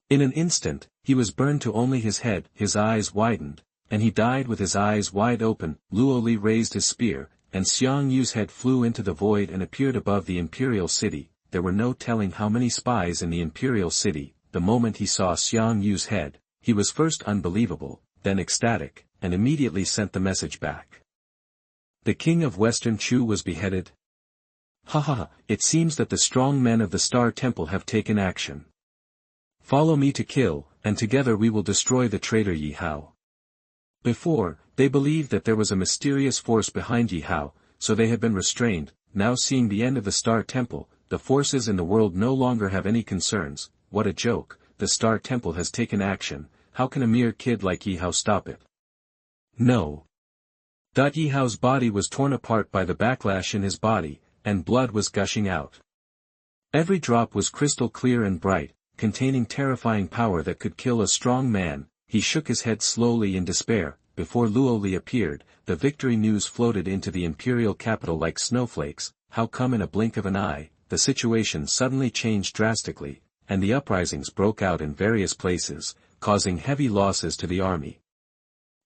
In an instant, he was burned to only his head. His eyes widened, and he died with his eyes wide open. Luo Li raised his spear, and Xiangyu's head flew into the void and appeared above the imperial city. There were no telling how many spies in the imperial city. The moment he saw Xiangyu's head, he was first unbelievable, then ecstatic, and immediately sent the message back. The king of Western Chu was beheaded. It seems that the strong men of the Star Temple have taken action. Follow me to kill, and together we will destroy the traitor Yi Hao. Before, they believed that there was a mysterious force behind Yi Hao, so they had been restrained. Now seeing the end of the Star Temple, the forces in the world no longer have any concerns. What a joke, the Star Temple has taken action. How can a mere kid like Yi Hao stop it? No. Yi Hao's body was torn apart by the backlash in his body, and blood was gushing out. Every drop was crystal clear and bright, containing terrifying power that could kill a strong man. He shook his head slowly in despair. Before Luo Li appeared, the victory news floated into the imperial capital like snowflakes. How come in a blink of an eye, the situation suddenly changed drastically, and the uprisings broke out in various places, causing heavy losses to the army.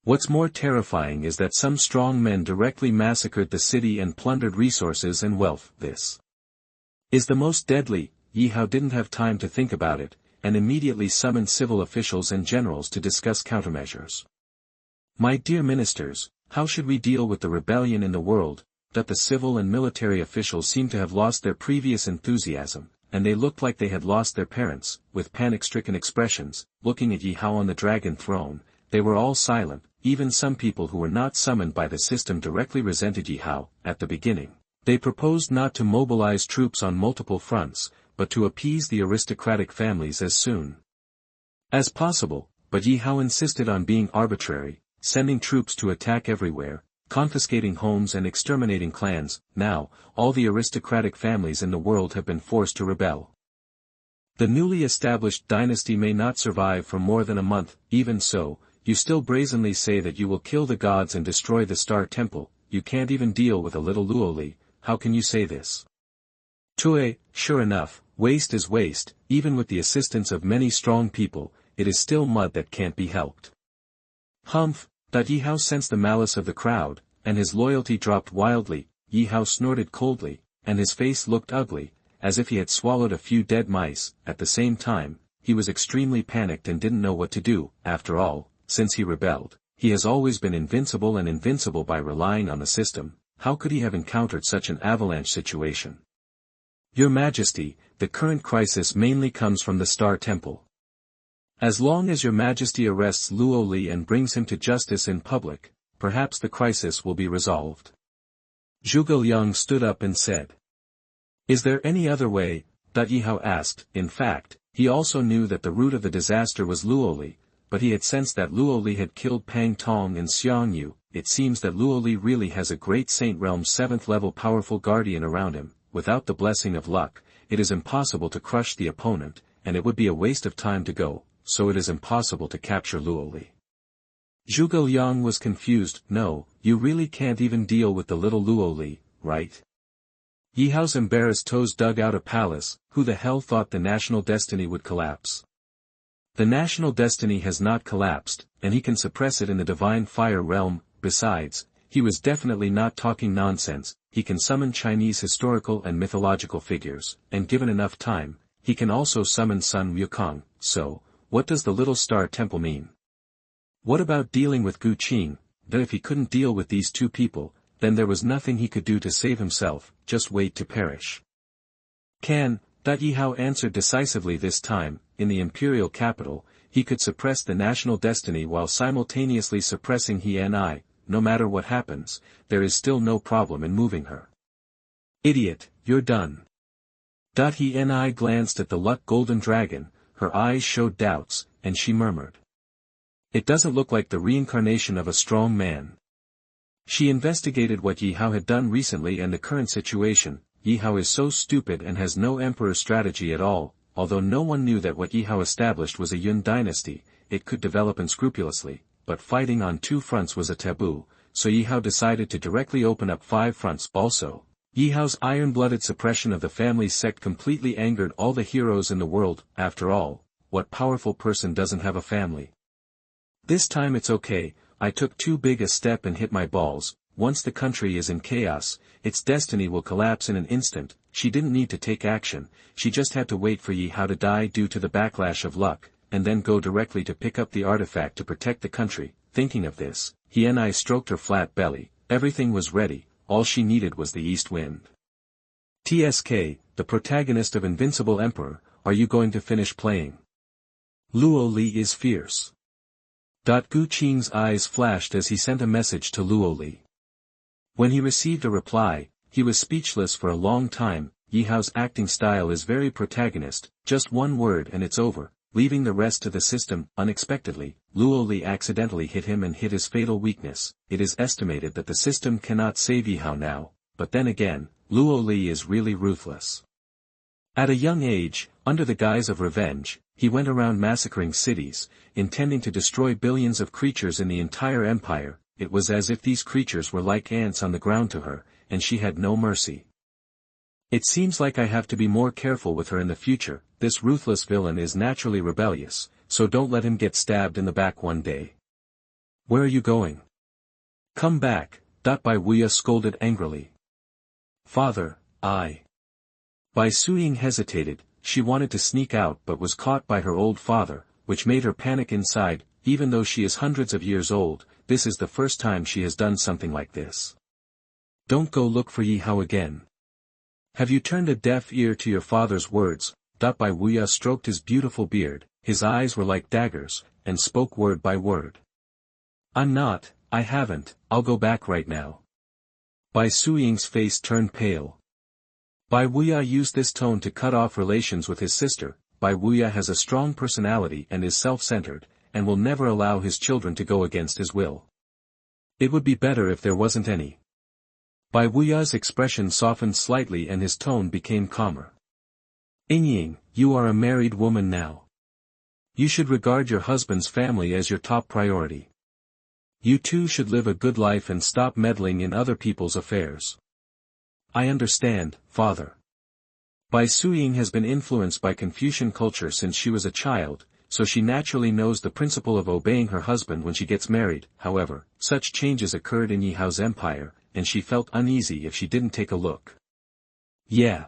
What's more terrifying is that some strong men directly massacred the city and plundered resources and wealth. This is the most deadly. Yi Hao didn't have time to think about it, and immediately summoned civil officials and generals to discuss countermeasures. My dear ministers, how should we deal with the rebellion in the world? That the civil and military officials seemed to have lost their previous enthusiasm, and they looked like they had lost their parents. With panic-stricken expressions, looking at Yi Hao on the dragon throne, they were all silent. Even some people who were not summoned by the system directly resented Yi Hao. At the beginning, they proposed not to mobilize troops on multiple fronts, but to appease the aristocratic families as soon as possible. But Yi Hao insisted on being arbitrary, sending troops to attack everywhere, confiscating homes and exterminating clans. Now, all the aristocratic families in the world have been forced to rebel. The newly established dynasty may not survive for more than a month. Even so, you still brazenly say that you will kill the gods and destroy the Star Temple. You can't even deal with a little Luo Li. How can you say this? Tue, sure enough, waste is waste. Even with the assistance of many strong people, it is still mud that can't be helped. Humph. Yihao sensed the malice of the crowd, and his loyalty dropped wildly. Yihao snorted coldly, and his face looked ugly, as if he had swallowed a few dead mice. At the same time, he was extremely panicked and didn't know what to do. After all, since he rebelled, he has always been invincible and invincible by relying on the system. How could he have encountered such an avalanche situation? Your Majesty, the current crisis mainly comes from the Star Temple. As long as your Majesty arrests Luo Li and brings him to justice in public, perhaps the crisis will be resolved. Zhuge Liang stood up and said. Is there any other way? Yihao asked. In fact, he also knew that the root of the disaster was Luo Li, but he had sensed that Luo Li had killed Pang Tong and Xiangyu. It seems that Luo Li really has a great Saint Realm 7th level powerful guardian around him. Without the blessing of luck, it is impossible to crush the opponent, and it would be a waste of time to go, so it is impossible to capture Luo Li. Zhuge Liang was confused. No, you really can't even deal with the little Luo Li, right? Yihao's embarrassed toes dug out a palace. Who the hell thought the national destiny would collapse? The national destiny has not collapsed, and he can suppress it in the divine fire realm. Besides, he was definitely not talking nonsense. He can summon Chinese historical and mythological figures, and given enough time, he can also summon Sun Wukong. So, what does the little Star Temple mean? What about dealing with Qing? That if he couldn't deal with these two people, then there was nothing he could do to save himself, just wait to perish. Yihao answered decisively this time. In the imperial capital, he could suppress the national destiny while simultaneously suppressing he and I. No matter what happens, there is still no problem in moving her. Idiot, you're done. He and I glanced at the luck golden dragon. Her eyes showed doubts, and she murmured. It doesn't look like the reincarnation of a strong man. She investigated what Yihao had done recently and the current situation. Yihao is so stupid and has no emperor strategy at all. Although no one knew that what Yihao established was a Yun dynasty, it could develop unscrupulously, but fighting on two fronts was a taboo, so Yihao decided to directly open up 5 fronts. Also, Yihao's iron-blooded suppression of the family sect completely angered all the heroes in the world. After all, what powerful person doesn't have a family? This time it's okay, I took too big a step and hit my balls. Once the country is in chaos, its destiny will collapse in an instant. She didn't need to take action, she just had to wait for Yihao to die due to the backlash of luck, and then go directly to pick up the artifact to protect the country. Thinking of this, he and I stroked her flat belly. Everything was ready, all she needed was the east wind. TSK, the protagonist of Invincible Emperor, are you going to finish playing? Luo Li is fierce. Qing's eyes flashed as he sent a message to Luo Li. When he received a reply, he was speechless for a long time. Yihao's acting style is very protagonist, just one word and it's over, leaving the rest to the system. Unexpectedly, Luo Li accidentally hit him and hit his fatal weakness. It is estimated that the system cannot save Yihao now, but then again, Luo Li is really ruthless. At a young age, under the guise of revenge, he went around massacring cities, intending to destroy billions of creatures in the entire empire. It was as if these creatures were like ants on the ground to her, and she had no mercy. It seems like I have to be more careful with her in the future. This ruthless villain is naturally rebellious, so don't let him get stabbed in the back one day. Where are you going? Come back, Bai Wuya scolded angrily. Father, I. Bai Suying hesitated. She wanted to sneak out but was caught by her old father, which made her panic inside. Even though she is hundreds of years old, this is the first time she has done something like this. Don't go look for Yihao again. Have you turned a deaf ear to your father's words? Bai Wuya stroked his beautiful beard, his eyes were like daggers, and spoke word by word. I'm not, I haven't, I'll go back right now. Bai Suying's face turned pale. Bai Wuya used this tone to cut off relations with his sister. Bai Wuya has a strong personality and is self-centered, and will never allow his children to go against his will. It would be better if there wasn't any. Bai Wuya's expression softened slightly and his tone became calmer. Yingying, You are a married woman now. You should regard your husband's family as your top priority. You too should live a good life and stop meddling in other people's affairs. I understand, father. Bai Suying has been influenced by Confucian culture since she was a child, so she naturally knows the principle of obeying her husband when she gets married. However, such changes occurred in Yi Hao's empire, and she felt uneasy if she didn't take a look. Yeah.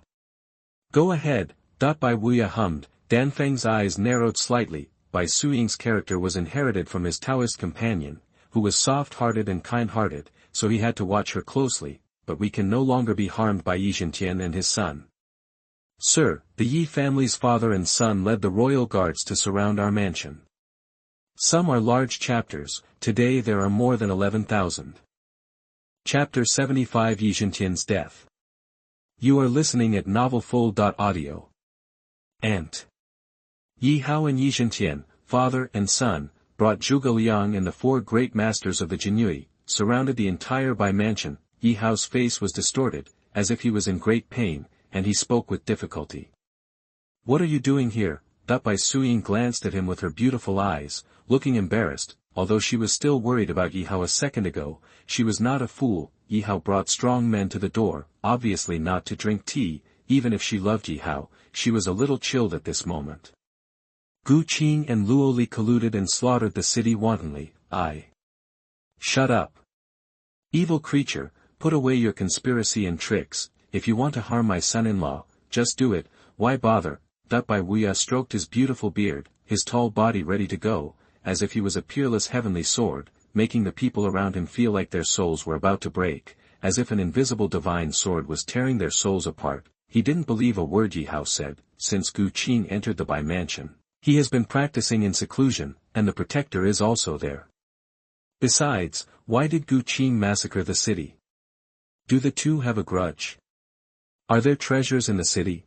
Go ahead, Bai Wuya hummed. Dan Feng's eyes narrowed slightly. Bai Suying's character was inherited from his Taoist companion, who was soft-hearted and kind-hearted, so he had to watch her closely, but we can no longer be harmed by Zhentian and his son. Sir, the Yi family's father and son led the royal guards to surround our mansion. Some are large chapters, today there are more than 11,000. Chapter 75 Zhentian's death. You are listening at novelfull.audio. Ant. Yi Hao and Zhentian, father and son, brought Zhuge Liang and the four great masters of the Jinyui, surrounded the entire Bai mansion. Yi Hao's face was distorted, as if he was in great pain, and he spoke with difficulty. What are you doing here? Bai Suying glanced at him with her beautiful eyes, looking embarrassed. Although she was still worried about Yi Hao a second ago, she was not a fool. Yi Hao brought strong men to the door, obviously not to drink tea. Even if she loved Yi Hao, she was a little chilled at this moment. Qing and Luo Li colluded and slaughtered the city wantonly. Shut up. Evil creature, put away your conspiracy and tricks. If you want to harm my son-in-law, just do it. Why bother? Bai Wuya stroked his beautiful beard, his tall body ready to go, as if he was a peerless heavenly sword, making the people around him feel like their souls were about to break, as if an invisible divine sword was tearing their souls apart. He didn't believe a word Yi Hao said. Since Qing entered the Bai mansion, he has been practicing in seclusion, and the protector is also there. Besides, why did Qing massacre the city? Do the two have a grudge? Are there treasures in the city?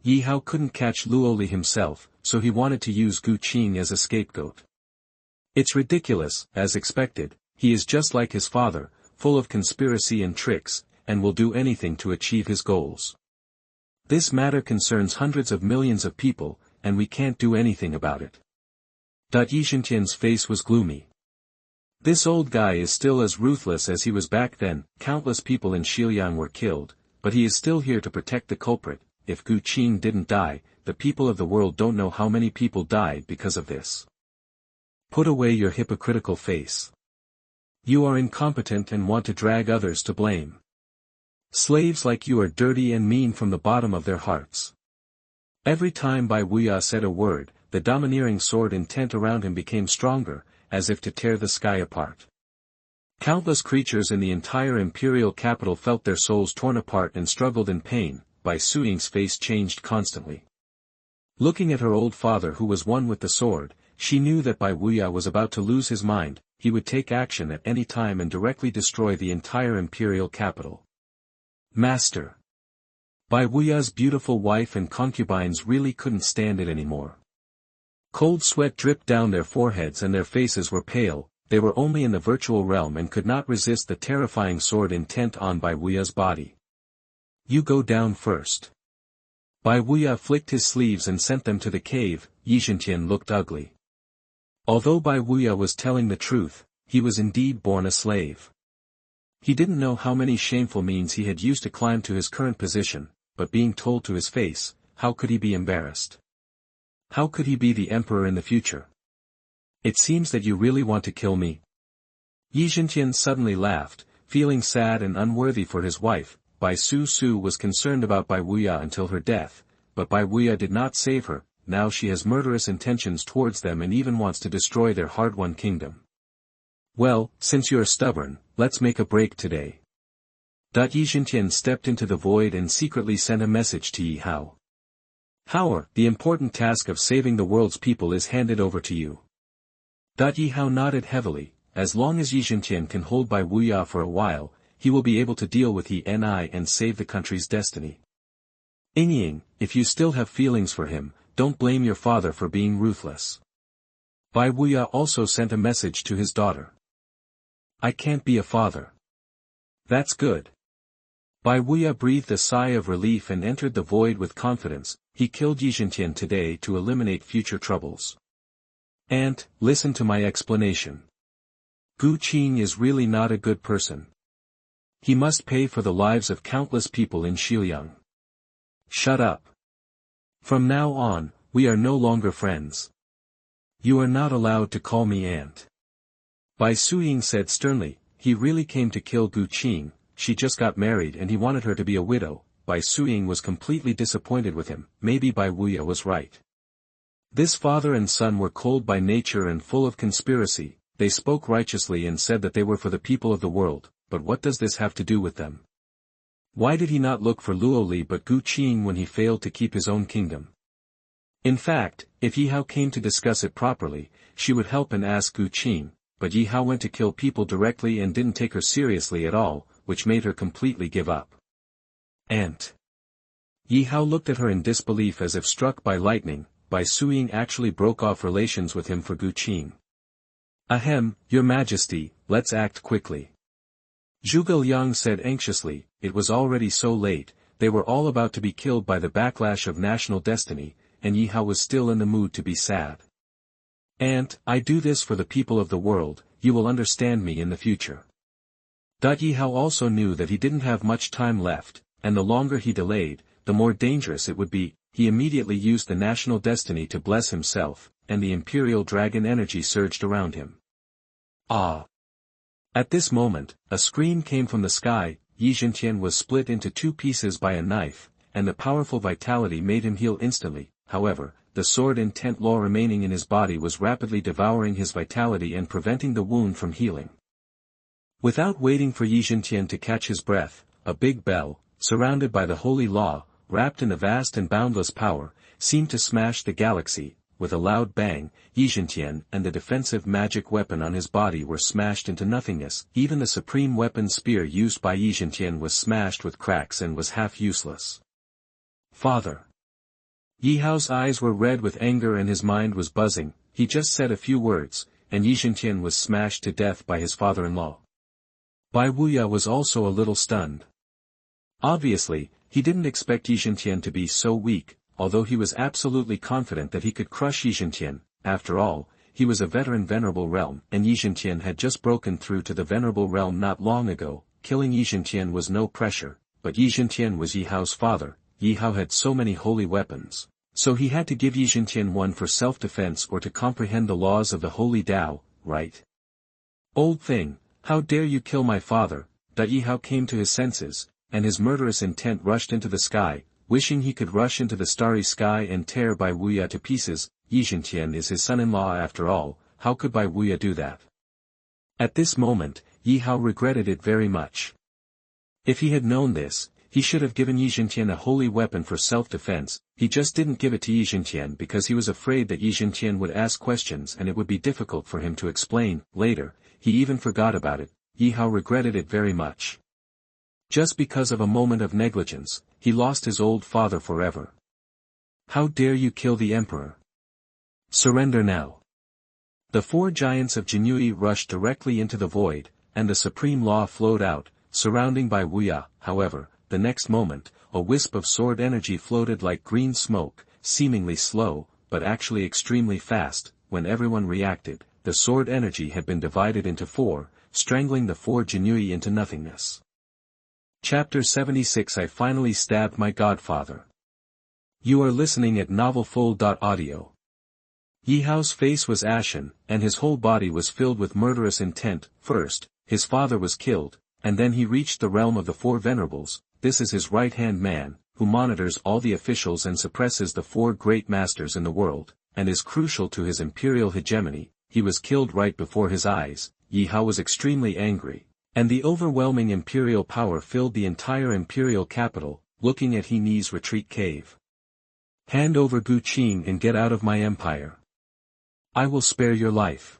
Yi Hao couldn't catch Luo Li himself, so he wanted to use Qing as a scapegoat. It's ridiculous, as expected. He is just like his father, full of conspiracy and tricks, and will do anything to achieve his goals. This matter concerns hundreds of millions of people, and we can't do anything about it. Zhentian's face was gloomy. This old guy is still as ruthless as he was back then. Countless people in Xianyang were killed, but he is still here to protect the culprit. If Qing didn't die, the people of the world don't know how many people died because of this. Put away your hypocritical face. You are incompetent and want to drag others to blame. Slaves like you are dirty and mean from the bottom of their hearts. Every time Bai Wuya said a word, the domineering sword intent around him became stronger, as if to tear the sky apart. Countless creatures in the entire imperial capital felt their souls torn apart and struggled in pain. Bai Suying's face changed constantly. Looking at her old father who was one with the sword, she knew that Bai Wuya was about to lose his mind. He would take action at any time and directly destroy the entire imperial capital. Master. Bai Wuya's beautiful wife and concubines really couldn't stand it anymore. Cold sweat dripped down their foreheads and their faces were pale. They were only in the virtual realm and could not resist the terrifying sword intent on Bai Wuya's body. You go down first. Bai Wuya flicked his sleeves and sent them to the cave. Zhentian looked ugly. Although Bai Wuya was telling the truth, he was indeed born a slave. He didn't know how many shameful means he had used to climb to his current position, but being told to his face, how could he be embarrassed? How could he be the emperor in the future? It seems that you really want to kill me. Zhentian suddenly laughed, feeling sad and unworthy for his wife. Bai Su was concerned about Bai Wuya until her death, but Bai Wuya did not save her. Now she has murderous intentions towards them and even wants to destroy their hard-won kingdom. Well, since you are stubborn, let's make a break today. Zhentian stepped into the void and secretly sent a message to Yi Hao. Hao, the important task of saving the world's people is handed over to you. Yi Hao nodded heavily. As long as Zhentian can hold Bai Wuya for a while, he will be able to deal with Yi and save the country's destiny. Ying, if you still have feelings for him, don't blame your father for being ruthless. Bai Wuya also sent a message to his daughter. I can't be a father. That's good. Bai Wuya breathed a sigh of relief and entered the void with confidence. He killed Zhentian today to eliminate future troubles. And, listen to my explanation. Qing is really not a good person. He must pay for the lives of countless people in Xiliang. Shut up. From now on, we are no longer friends. You are not allowed to call me aunt. Bai Suying said sternly. He really came to kill Qing. She just got married and he wanted her to be a widow. Bai Suying was completely disappointed with him. Maybe Bai Wuya was right. This father and son were cold by nature and full of conspiracy. They spoke righteously and said that they were for the people of the world, but what does this have to do with them? Why did he not look for Luo Li but Qing when he failed to keep his own kingdom? In fact, if Yihao came to discuss it properly, she would help and ask Qing, but Yihao went to kill people directly and didn't take her seriously at all, which made her completely give up. Aunt. Yihao looked at her in disbelief as if struck by lightning. Bai Suying actually broke off relations with him for Qing. Ahem, your majesty, let's act quickly. Zhuge Liang said anxiously. It was already so late, they were all about to be killed by the backlash of national destiny, and Yihao was still in the mood to be sad. Aunt, I do this for the people of the world, you will understand me in the future. Yihao also knew that he didn't have much time left, and the longer he delayed, the more dangerous it would be. He immediately used the national destiny to bless himself, and the imperial dragon energy surged around him. Ah! At this moment, a scream came from the sky. Zhentian was split into 2 pieces by a knife, and the powerful vitality made him heal instantly. However, the sword intent law remaining in his body was rapidly devouring his vitality and preventing the wound from healing. Without waiting for Zhentian to catch his breath, a big bell, surrounded by the holy law, wrapped in a vast and boundless power, seemed to smash the galaxy. With a loud bang, Zhentian and the defensive magic weapon on his body were smashed into nothingness. Even the supreme weapon spear used by Zhentian was smashed with cracks and was half useless. Father. Yihao's eyes were red with anger and his mind was buzzing. He just said a few words, and Zhentian was smashed to death by his father-in-law. Bai Wuya was also a little stunned. Obviously, he didn't expect Zhentian to be so weak, although he was absolutely confident that he could crush Zhentian. After all, he was a veteran Venerable Realm, and Zhentian had just broken through to the Venerable Realm not long ago. Killing Zhentian was no pressure, but Zhentian was Yihao's father. Yihao had so many holy weapons, so he had to give Zhentian one for self-defense or to comprehend the laws of the holy Tao, right? Old thing, how dare you kill my father? Yihao came to his senses, and his murderous intent rushed into the sky, wishing he could rush into the starry sky and tear Bai Wuya to pieces. Zhentian is his son-in-law after all, how could Bai Wuya do that? At this moment, Yihao regretted it very much. If he had known this, he should have given Zhentian a holy weapon for self-defense. He just didn't give it to Zhentian because he was afraid that Zhentian would ask questions and it would be difficult for him to explain. Later, he even forgot about it. Yihao regretted it very much. Just because of a moment of negligence, he lost his old father forever. How dare you kill the emperor? Surrender now. The 4 giants of Jinui rushed directly into the void, and the supreme law flowed out, surrounding Bai Wuya. However, the next moment, a wisp of sword energy floated like green smoke, seemingly slow, but actually extremely fast. When everyone reacted, the sword energy had been divided into 4, strangling the 4 Jinui into nothingness. Chapter 76 I finally stabbed my godfather. You are listening at novelfull.audio. Yihao's face was ashen, and his whole body was filled with murderous intent. First, his father was killed, and then he reached the realm of the 4 venerables. This is his right-hand man, who monitors all the officials and suppresses the 4 great masters in the world, and is crucial to his imperial hegemony. He was killed right before his eyes. Yihao was extremely angry, and the overwhelming imperial power filled the entire imperial capital. Looking at He's retreat cave. Hand over Qing and get out of my empire. I will spare your life.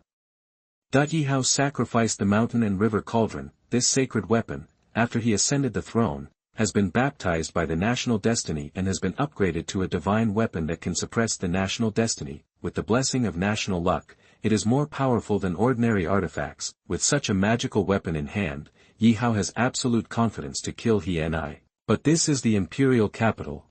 Yihao sacrificed the mountain and river cauldron. This sacred weapon, after he ascended the throne, has been baptized by the national destiny and has been upgraded to a divine weapon that can suppress the national destiny. With the blessing of national luck, it is more powerful than ordinary artifacts. With such a magical weapon in hand, Yi Hao has absolute confidence to kill he and I. But this is the imperial capital.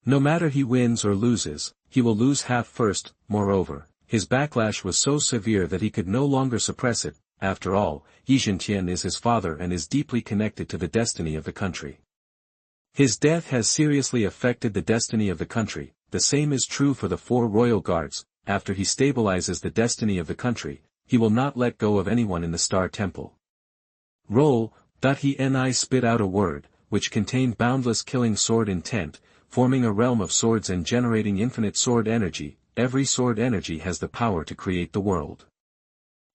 No matter he wins or loses, he will lose half first. Moreover, his backlash was so severe that he could no longer suppress it. After all, Zhentian is his father and is deeply connected to the destiny of the country. His death has seriously affected the destiny of the country. The same is true for the 4 royal guards. After he stabilizes the destiny of the country, he will not let go of anyone in the Star Temple. Roll. He and I spit out a word, which contained boundless killing sword intent, forming a realm of swords and generating infinite sword energy. Every sword energy has the power to create the world.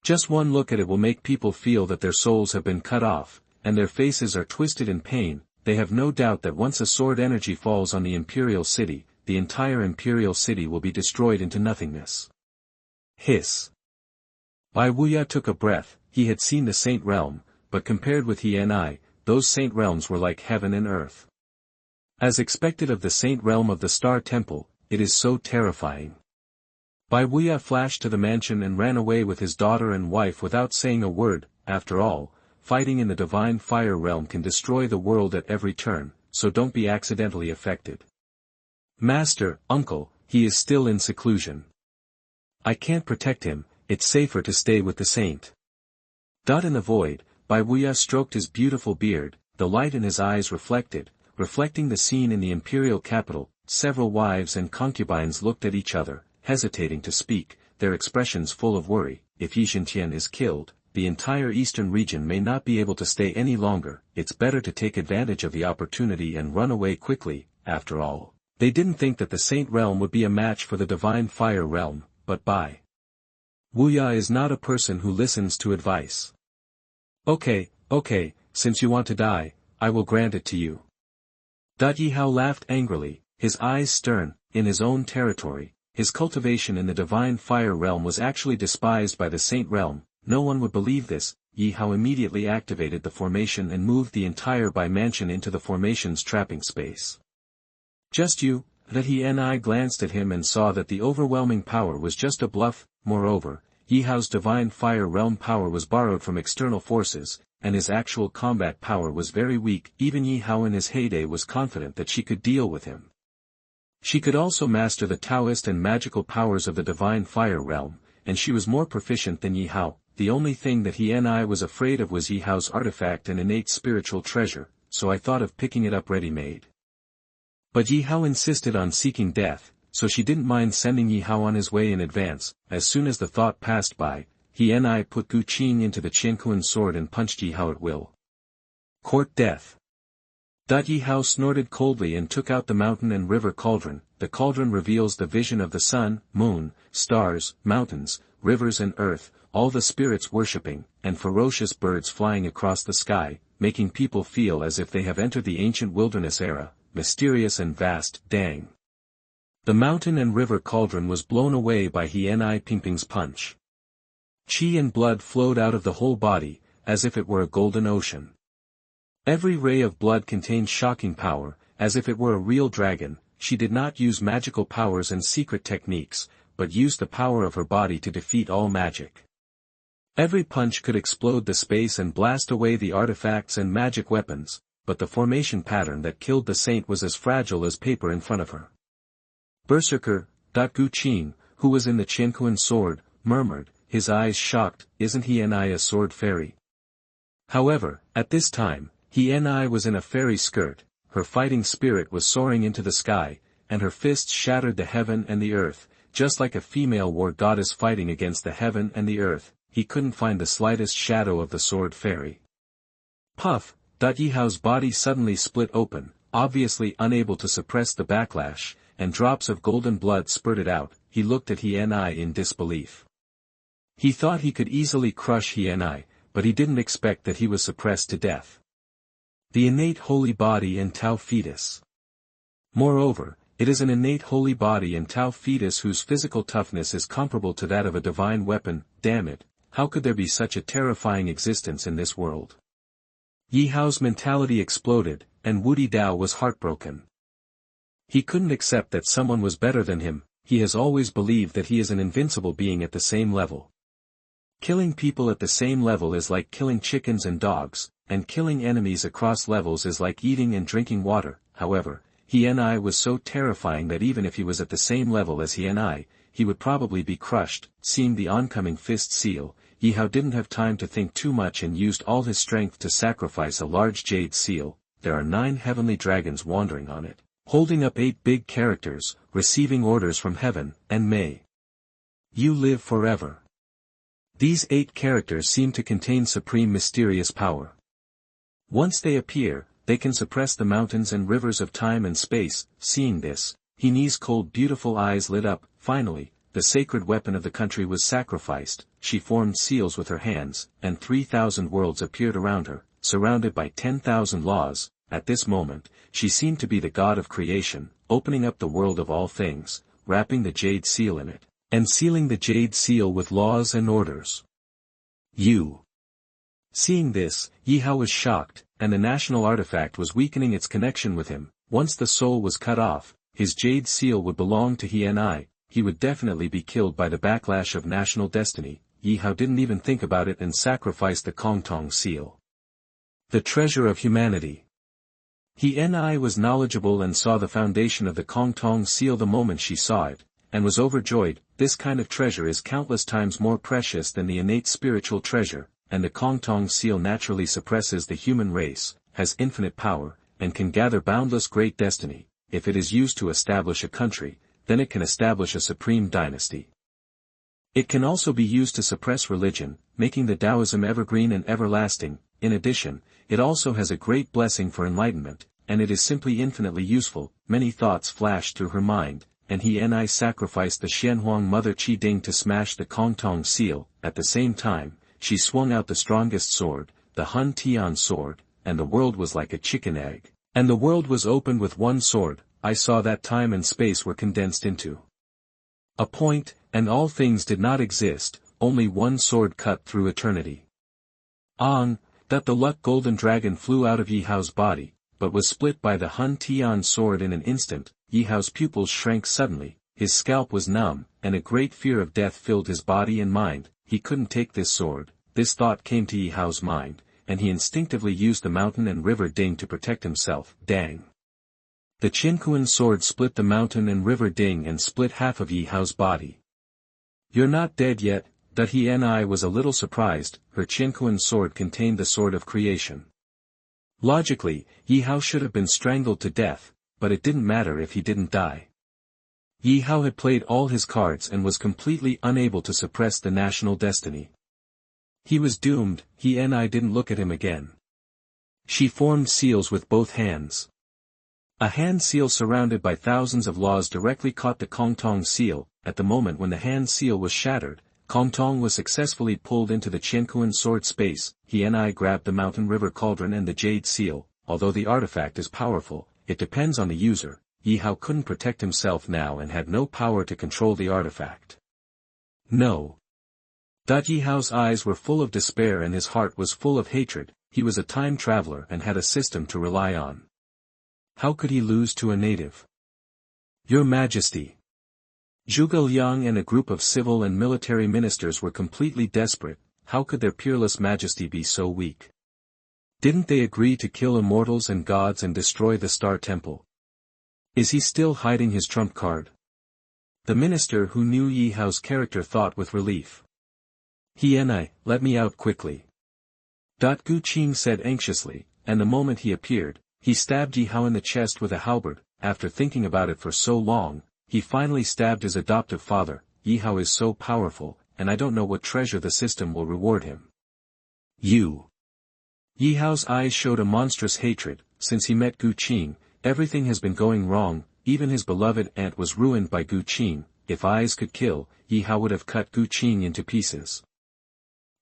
Just one look at it will make people feel that their souls have been cut off, and their faces are twisted in pain. They have no doubt that once a sword energy falls on the imperial city, the entire imperial city will be destroyed into nothingness. Hiss. Bai Wuya took a breath. He had seen the Saint Realm, but compared with he and I, those Saint Realms were like heaven and earth. As expected of the Saint Realm of the Star Temple, it is so terrifying. Bai Wuya flashed to the mansion and ran away with his daughter and wife without saying a word. After all, fighting in the Divine Fire Realm can destroy the world at every turn, so don't be accidentally affected. Master, uncle, he is still in seclusion. I can't protect him, it's safer to stay with the saint. In the void, Bai Wuya stroked his beautiful beard, the light in his eyes reflecting the scene in the imperial capital. Several wives and concubines looked at each other, hesitating to speak, their expressions full of worry. If Zhentian is killed, the entire eastern region may not be able to stay any longer. It's better to take advantage of the opportunity and run away quickly. After all, they didn't think that the Saint Realm would be a match for the Divine Fire Realm, but Bai Wuya is not a person who listens to advice. Okay, since you want to die, I will grant it to you. Yi Hao laughed angrily, his eyes stern. In his own territory, his cultivation in the Divine Fire Realm was actually despised by the Saint Realm. No one would believe this. Yi Hao immediately activated the formation and moved the entire Bai mansion into the formation's trapping space. Just you? He and I glanced at him and saw that the overwhelming power was just a bluff. Moreover, Yi Hao's Divine Fire Realm power was borrowed from external forces, and his actual combat power was very weak. Even Yi Hao in his heyday was confident that she could deal with him. She could also master the Taoist and magical powers of the Divine Fire Realm, and she was more proficient than Yi Hao. The only thing that he and I was afraid of was Yi Hao's artifact and innate spiritual treasure, so I thought of picking it up ready-made. But Yi Hao insisted on seeking death, so she didn't mind sending Yi Hao on his way in advance. As soon as the thought passed by, he and I put Qing into the Xuanhuan sword and punched Yi Hao at will. Court death. Yi Hao snorted coldly and took out the mountain and river cauldron. The cauldron reveals the vision of the sun, moon, stars, mountains, rivers and earth, all the spirits worshipping, and ferocious birds flying across the sky, making people feel as if they have entered the ancient wilderness era, mysterious and vast. Dang. The mountain and river cauldron was blown away by he and I Pingping's punch. Qi and blood flowed out of the whole body, as if it were a golden ocean. Every ray of blood contained shocking power, as if it were a real dragon. She did not use magical powers and secret techniques, but used the power of her body to defeat all magic. Every punch could explode the space and blast away the artifacts and magic weapons, but the formation pattern that killed the saint was as fragile as paper in front of her. Berserker. Qing, who was in the Xuanhuan sword, murmured, his eyes shocked, isn't he and I a sword fairy? However, at this time, he and I was in a fairy skirt. Her fighting spirit was soaring into the sky, and her fists shattered the heaven and the earth, just like a female war goddess fighting against the heaven and the earth. He couldn't find the slightest shadow of the sword fairy. Puff. Yi Hao's body suddenly split open, obviously unable to suppress the backlash, and drops of golden blood spurted out. He looked at he and I in disbelief. He thought he could easily crush he and I, but he didn't expect that he was suppressed to death. The innate holy body and Tao fetus. Moreover, it is an innate holy body and Tao fetus whose physical toughness is comparable to that of a divine weapon. Damn it, how could there be such a terrifying existence in this world? Yi Hao's mentality exploded, and Wu Dao was heartbroken. He couldn't accept that someone was better than him. He has always believed that he is an invincible being at the same level. Killing people at the same level is like killing chickens and dogs, and killing enemies across levels is like eating and drinking water. However, he and I was so terrifying that even if he was at the same level as he and I, he would probably be crushed. Seeing the oncoming fist seal, Yi Hao didn't have time to think too much and used all his strength to sacrifice a large jade seal. There are 9 heavenly dragons wandering on it, holding up 8 big characters, receiving orders from heaven, and may you live forever. These 8 characters seem to contain supreme mysterious power. Once they appear, they can suppress the mountains and rivers of time and space. Seeing this, Hini's cold beautiful eyes lit up. Finally, the sacred weapon of the country was sacrificed. She formed seals with her hands, and 3,000 worlds appeared around her, surrounded by 10,000 laws. At this moment, she seemed to be the god of creation, opening up the world of all things, wrapping the jade seal in it, and sealing the jade seal with laws and orders. Seeing this, Yi Hao was shocked, and the national artifact was weakening its connection with him. Once the soul was cut off, his jade seal would belong to he and I. He would definitely be killed by the backlash of national destiny. Yi Hao didn't even think about it and sacrificed the Kongtong seal. The treasure of humanity. He and I was knowledgeable and saw the foundation of the Kongtong seal the moment she saw it, and was overjoyed. This kind of treasure is countless times more precious than the innate spiritual treasure, and the Kongtong seal naturally suppresses the human race, has infinite power, and can gather boundless great destiny. If it is used to establish a country, then it can establish a supreme dynasty. It can also be used to suppress religion, making the Taoism evergreen and everlasting. In addition, it also has a great blessing for enlightenment, and it is simply infinitely useful. Many thoughts flashed through her mind, and he and I sacrificed the Xuanhuan mother Qi Ding to smash the Kongtong seal. At the same time, she swung out the strongest sword, the Hun Tian sword, and the world was like a chicken egg. And the world was opened with one sword. I saw that time and space were condensed into a point, and all things did not exist, only one sword cut through eternity. That the luck golden dragon flew out of Yi Hao's body, but was split by the Hun Tian sword in an instant. Yi Hao's pupils shrank suddenly, his scalp was numb, and a great fear of death filled his body and mind. He couldn't take this sword. This thought came to Yi Hao's mind, and he instinctively used the mountain and river ding to protect himself. Dang! The Xuanhuan sword split the mountain and river ding and split half of Yi Hao's body. You're not dead yet. That he and I was a little surprised. Her Xuanhuan sword contained the sword of creation. Logically, Yi Hao should have been strangled to death, but it didn't matter if he didn't die. Yi Hao had played all his cards and was completely unable to suppress the national destiny. He was doomed. He and I didn't look at him again. She formed seals with both hands. A hand seal surrounded by thousands of laws directly caught the Kongtong seal. At the moment when the hand seal was shattered, Kongtong was successfully pulled into the Xuanhuan sword space. He and I grabbed the mountain river cauldron and the jade seal. Although the artifact is powerful, it depends on the user. Yi Hao couldn't protect himself now and had no power to control the artifact. No. Yi Hao's eyes were full of despair and his heart was full of hatred. He was a time traveler and had a system to rely on. How could he lose to a native? Your Majesty. Zhuge Liang and a group of civil and military ministers were completely desperate. How could their peerless majesty be so weak? Didn't they agree to kill immortals and gods and destroy the Star Temple? Is he still hiding his trump card? The minister who knew Yi Hao's character thought with relief. He and I, let me out quickly. Gu Qing said anxiously, and the moment he appeared, he stabbed Yi Hao in the chest with a halberd. After thinking about it for so long, he finally stabbed his adoptive father. Yi Hao is so powerful, and I don't know what treasure the system will reward him. Yi Hao's eyes showed a monstrous hatred. Since he met Gu Qing, everything has been going wrong. Even his beloved aunt was ruined by Gu Qing. If eyes could kill, Yi Hao would have cut Gu Qing into pieces.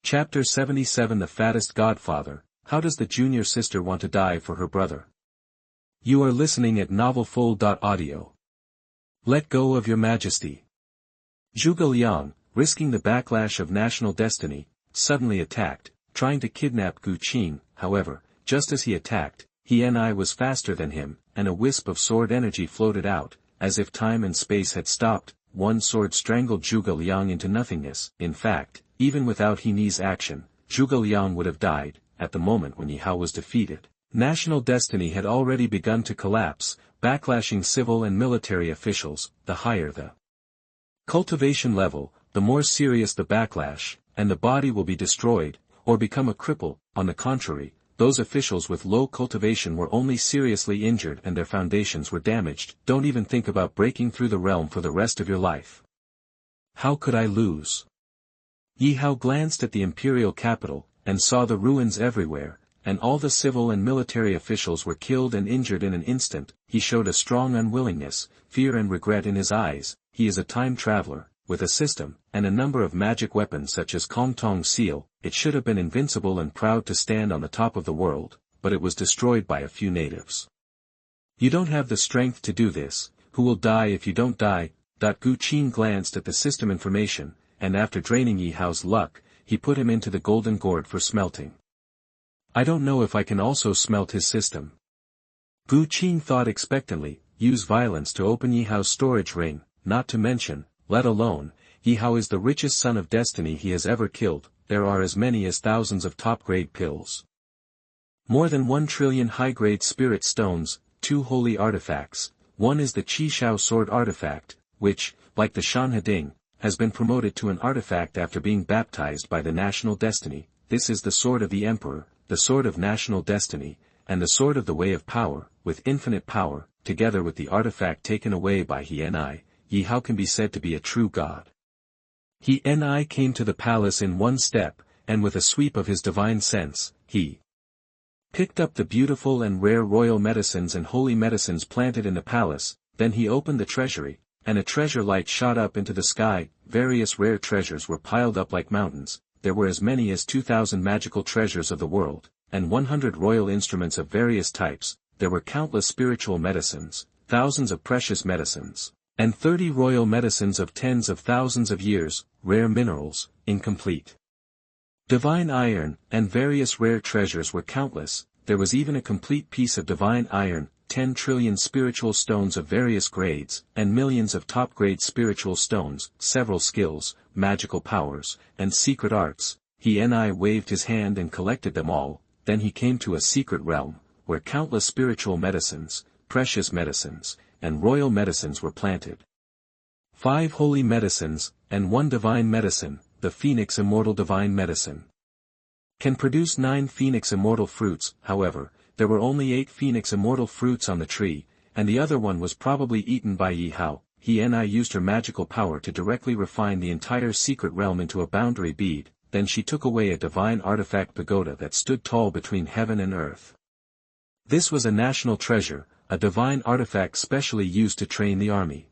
Chapter 77 The Fattest Godfather. How does the junior sister want to die for her brother? You are listening at novelfull.audio. Let go of your majesty. Zhuge Liang, risking the backlash of national destiny, suddenly attacked, trying to kidnap Gu Qing. However, just as he attacked, he and I was faster than him, and a wisp of sword energy floated out, as if time and space had stopped. One sword strangled Zhuge Liang into nothingness. In fact, even without He Ni's action, Zhuge Liang would have died. At the moment when Yi Hao was defeated, national destiny had already begun to collapse, backlashing civil and military officials. The higher the cultivation level, the more serious the backlash, and the body will be destroyed, or become a cripple. On the contrary, those officials with low cultivation were only seriously injured and their foundations were damaged. Don't even think about breaking through the realm for the rest of your life. How could I lose? Yi Hao glanced at the imperial capital, and saw the ruins everywhere, and all the civil and military officials were killed and injured in an instant. He showed a strong unwillingness, fear and regret in his eyes. He is a time traveler, with a system, and a number of magic weapons such as Kong Tong Seal. It should have been invincible and proud to stand on the top of the world, but it was destroyed by a few natives. You don't have the strength to do this. Who will die if you don't die? Gu Qing glanced at the system information, and after draining Yi Hao's luck, he put him into the golden gourd for smelting. I don't know if I can also smelt his system. Gu Qing thought expectantly. Use violence to open Yi Hao's storage ring, not to mention, let alone, Yi Hao is the richest son of destiny he has ever killed. There are as many as thousands of top-grade pills. More than 1 trillion high-grade spirit stones, 2 holy artifacts. One is the Qi Shao sword artifact, which, like the Shanheding, has been promoted to an artifact after being baptized by the national destiny. This is the sword of the emperor, the sword of national destiny, and the sword of the way of power, with infinite power. Together with the artifact taken away by He Ni, Yi Hao can be said to be a true god. He Ni came to the palace in one step, and with a sweep of his divine sense, he picked up the beautiful and rare royal medicines and holy medicines planted in the palace. Then he opened the treasury, and a treasure light shot up into the sky. Various rare treasures were piled up like mountains. There were as many as 2,000 magical treasures of the world, and 100 royal instruments of various types. There were countless spiritual medicines, thousands of precious medicines, and 30 royal medicines of tens of thousands of years, rare minerals, incomplete divine iron, and various rare treasures were countless. There was even a complete piece of divine iron, 10 trillion spiritual stones of various grades, and millions of top-grade spiritual stones, several skills, magical powers, and secret arts. He Ni waved his hand and collected them all. Then he came to a secret realm, where countless spiritual medicines, precious medicines, and royal medicines were planted. 5 holy medicines, and 1 divine medicine, the Phoenix Immortal Divine Medicine, can produce 9 Phoenix Immortal fruits. However, there were only 8 Phoenix Immortal fruits on the tree, and the other one was probably eaten by Yi Hao. He Ni used her magical power to directly refine the entire secret realm into a boundary bead. Then she took away a divine artifact pagoda that stood tall between heaven and earth. This was a national treasure, a divine artifact specially used to train the army.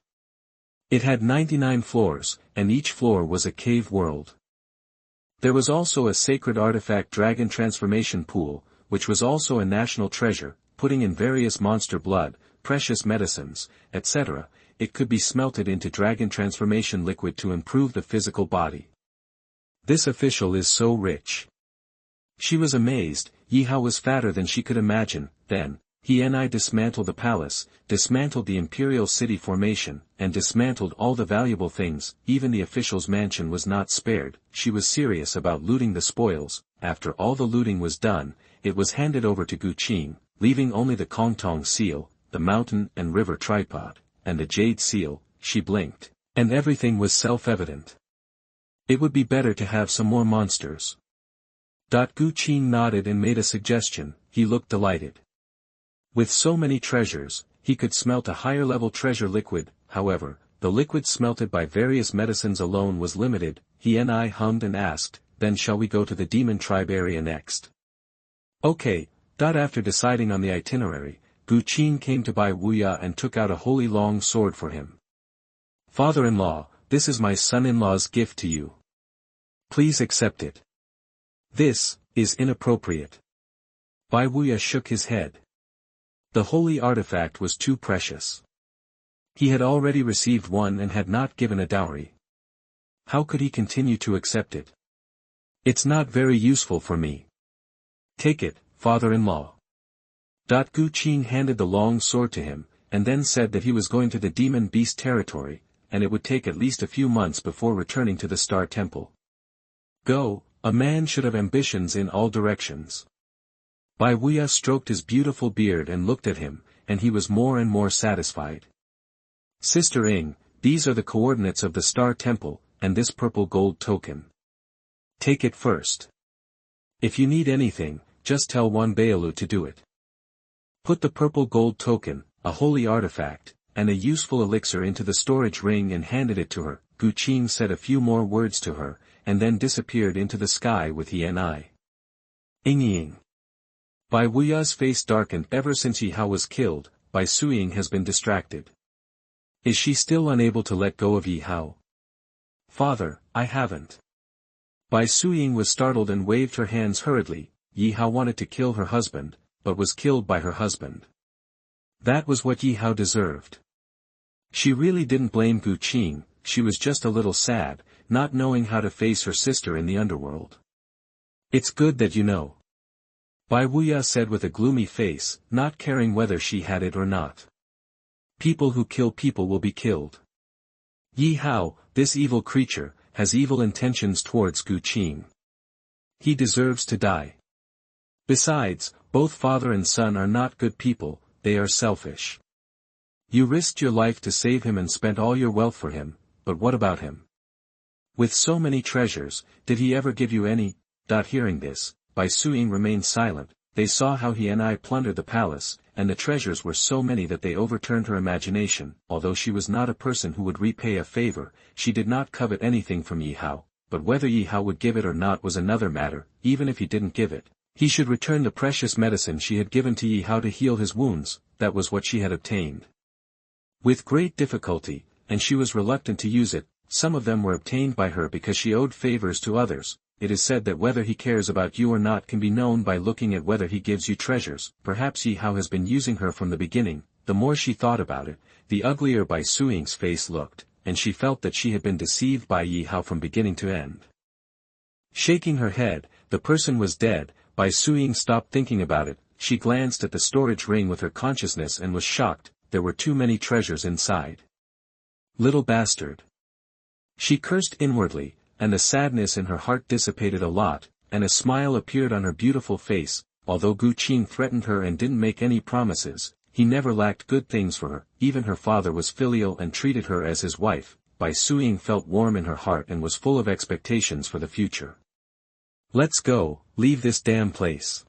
It had 99 floors, and each floor was a cave world. There was also a sacred artifact dragon transformation pool, which was also a national treasure, putting in various monster blood, precious medicines, etc. It could be smelted into dragon transformation liquid to improve the physical body. This official is so rich. She was amazed. Yi Hao was fatter than she could imagine. Then, He Ni dismantled the palace, dismantled the imperial city formation, and dismantled all the valuable things. Even the official's mansion was not spared. She was serious about looting the spoils. After all the looting was done, it was handed over to Gu Qing, leaving only the Kong Tong seal, the mountain and river tripod, and the jade seal. She blinked, and everything was self-evident. It would be better to have some more monsters. Gu Qing nodded and made a suggestion. He looked delighted. With so many treasures, he could smelt a higher-level treasure liquid. However, the liquid smelted by various medicines alone was limited. He Ni hummed and asked, "Then shall we go to the demon tribe area next?" Okay. After deciding on the itinerary, Gu Qing came to Bai Wuya and took out a holy long sword for him. "Father-in-law, this is my son-in-law's gift to you. Please accept it." "This is inappropriate." Bai Wuya shook his head. The holy artifact was too precious. He had already received one and had not given a dowry. How could he continue to accept it? "It's not very useful for me." "Take it, father-in-law." Gu Qing handed the long sword to him, and then said that he was going to the demon beast territory, and it would take at least a few months before returning to the Star Temple. Go, a man should have ambitions in all directions. Bai Wuya stroked his beautiful beard and looked at him, and he was more and more satisfied. Sister Ing, these are the coordinates of the Star Temple, and this purple gold token. Take it first. If you need anything, just tell Wan Bailu to do it. Put the purple gold token, a holy artifact, and a useful elixir into the storage ring and handed it to her. Gu Qing said a few more words to her, and then disappeared into the sky with Yi and I. Ying. Bai Wuya's face darkened. Ever since Yi Hao was killed, Bai Suying has been distracted. Is she still unable to let go of Yi Hao? Father, I haven't. Bai Suying was startled and waved her hands hurriedly. Yi Hao wanted to kill her husband, but was killed by her husband. That was what Yi Hao deserved. She really didn't blame Gu Qing, she was just a little sad, not knowing how to face her sister in the underworld. It's good that you know. Bai Wuya said with a gloomy face, not caring whether she had it or not. People who kill people will be killed. Yi Hao, this evil creature, has evil intentions towards Gu Qing. He deserves to die. Besides, both father and son are not good people, they are selfish. You risked your life to save him and spent all your wealth for him, but what about him? With so many treasures, did he ever give you any? Hearing this, Bai Suying remained silent. They saw how he and I plundered the palace, and the treasures were so many that they overturned her imagination. Although she was not a person who would repay a favor, she did not covet anything from Yi Hao, but whether Yi Hao would give it or not was another matter. Even if he didn't give it, he should return the precious medicine she had given to Yi Hao to heal his wounds. That was what she had obtained. With great difficulty, and she was reluctant to use it. Some of them were obtained by her because she owed favors to others. It is said that whether he cares about you or not can be known by looking at whether he gives you treasures. Perhaps Yi Hao has been using her from the beginning. The more she thought about it, the uglier Bai Suying's face looked, and she felt that she had been deceived by Yi Hao from beginning to end. Shaking her head, the person was dead. Bai Suying stopped thinking about it. She glanced at the storage ring with her consciousness and was shocked. There were too many treasures inside. Little bastard. She cursed inwardly, and the sadness in her heart dissipated a lot, and a smile appeared on her beautiful face. Although Gu Qing threatened her and didn't make any promises, he never lacked good things for her. Even her father was filial and treated her as his wife. Bai Suying felt warm in her heart and was full of expectations for the future. Let's go, leave this damn place.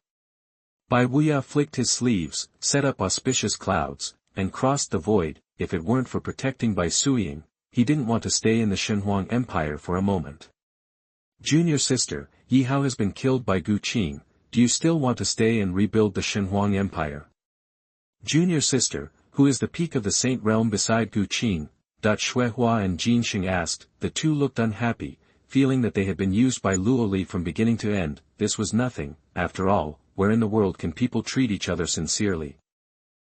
Bai Wuya flicked his sleeves, set up auspicious clouds, and crossed the void. If it weren't for protecting Bai Suying, he didn't want to stay in the Xuanhuan Empire for a moment. Junior sister, Yi Hao has been killed by Gu Qing. Do you still want to stay and rebuild the Xuanhuan Empire? Junior sister, who is the peak of the Saint Realm beside Gu Qing? Xuehua and Jinxing asked. The two looked unhappy, feeling that they had been used by Luo Li from beginning to end. This was nothing, after all. Where in the world can people treat each other sincerely?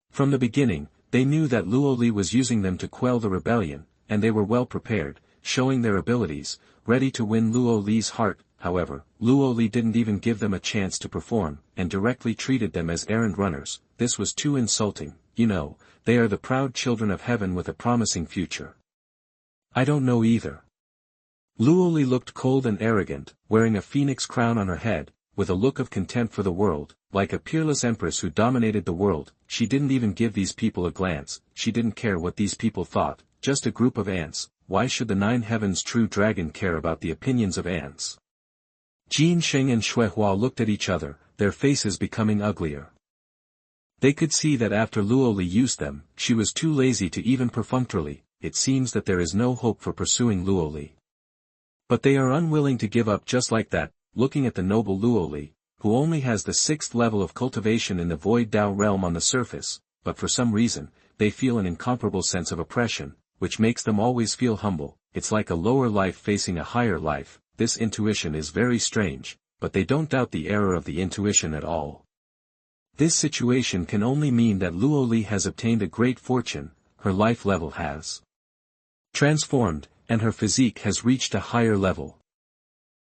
From the beginning, they knew that Luo Li was using them to quell the rebellion, and they were well prepared, showing their abilities, ready to win Luo Li's heart. However, Luo Li didn't even give them a chance to perform, and directly treated them as errand runners. This was too insulting. You know, they are the proud children of heaven with a promising future. I don't know either. Luo Li looked cold and arrogant, wearing a phoenix crown on her head, with a look of contempt for the world, like a peerless empress who dominated the world. She didn't even give these people a glance. She didn't care what these people thought. Just a group of ants. Why should the nine heavens true dragon care about the opinions of ants? Jinxing and Xuehua looked at each other, their faces becoming uglier. They could see that after Luo Li used them, she was too lazy to even perfunctorily. It seems that there is no hope for pursuing Luo Li. But they are unwilling to give up just like that. Looking at the noble Luo Li, who only has the 6th level of cultivation in the Void Dao realm on the surface, but for some reason, they feel an incomparable sense of oppression, which makes them always feel humble. It's like a lower life facing a higher life. This intuition is very strange, but they don't doubt the error of the intuition at all. This situation can only mean that Luo Li has obtained a great fortune. Her life level has transformed, and her physique has reached a higher level.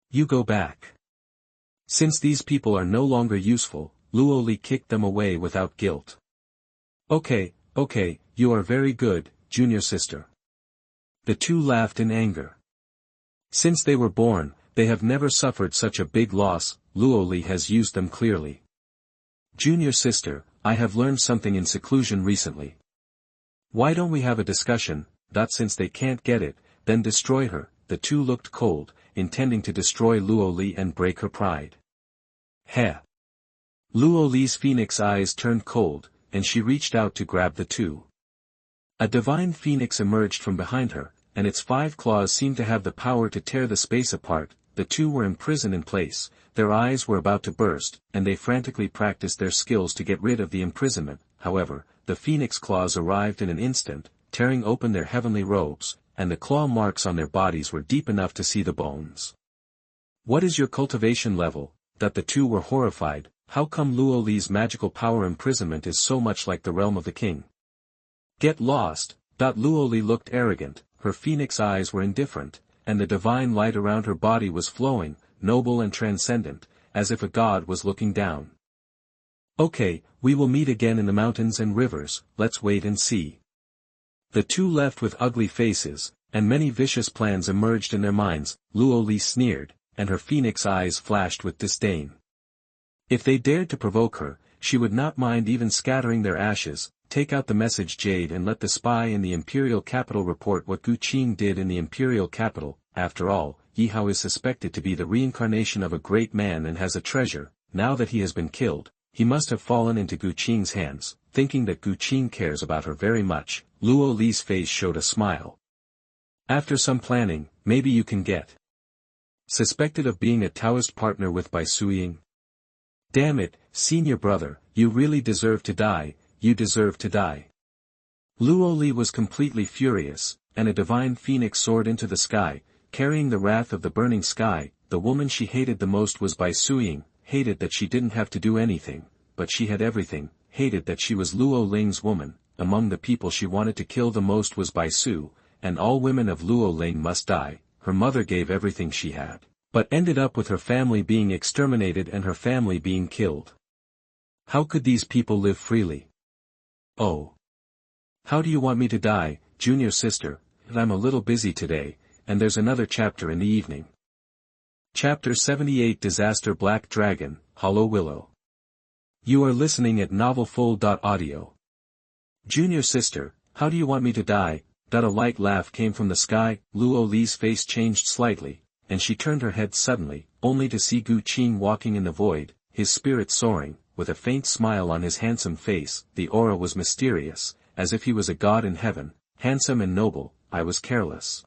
You go back. Since these people are no longer useful, Luo Li kicked them away without guilt. Okay, you are very good, junior sister. The two laughed in anger. Since they were born, they have never suffered such a big loss. Luo Li has used them clearly. Junior sister, I have learned something in seclusion recently. Why don't we have a discussion, that since they can't get it, then destroy her. The two looked cold, intending to destroy Luo Li and break her pride. Heh. Luo Li's phoenix eyes turned cold, and she reached out to grab the two. A divine phoenix emerged from behind her, and its 5 claws seemed to have the power to tear the space apart. The two were imprisoned in place, their eyes were about to burst, and they frantically practiced their skills to get rid of the imprisonment. However, the phoenix claws arrived in an instant, tearing open their heavenly robes, and the claw marks on their bodies were deep enough to see the bones. What is your cultivation level? That the two were horrified. How come Luo Li's magical power imprisonment is so much like the realm of the king? Get lost. Luo Li looked arrogant, her phoenix eyes were indifferent, and the divine light around her body was flowing, noble and transcendent, as if a god was looking down. Okay, we will meet again in the mountains and rivers, let's wait and see. The two left with ugly faces, and many vicious plans emerged in their minds. Luo Li sneered, and her phoenix eyes flashed with disdain. If they dared to provoke her, she would not mind even scattering their ashes. Take out the message jade and let the spy in the imperial capital report what Qing did in the imperial capital. After all, Yihao is suspected to be the reincarnation of a great man and has a treasure. Now that he has been killed, he must have fallen into Qing's hands. Thinking that Qing cares about her very much, Luo Li's face showed a smile. After some planning, maybe you can get suspected of being a Taoist partner with Bai Suiying. Damn it, senior brother, you really deserve to die, you deserve to die. Luo Li was completely furious, and a divine phoenix soared into the sky, carrying the wrath of the burning sky. The woman she hated the most was Bai Suiying, hated that she didn't have to do anything, but she had everything, hated that she was Luo Ling's woman. Among the people she wanted to kill the most was Bai Su, and all women of Luo Ling must die. Her mother gave everything she had, but ended up with her family being exterminated and her family being killed. How could these people live freely? Oh. How do you want me to die, junior sister? I'm a little busy today, and there's another chapter in the evening. Chapter 78 Disaster Black Dragon, Hollow Willow. You are listening at novelfull.audio. Junior sister, how do you want me to die? A light laugh came from the sky. Luo Li's face changed slightly, and she turned her head suddenly, only to see Qing walking in the void, his spirit soaring, with a faint smile on his handsome face. The aura was mysterious, as if he was a god in heaven, handsome and noble. I was careless.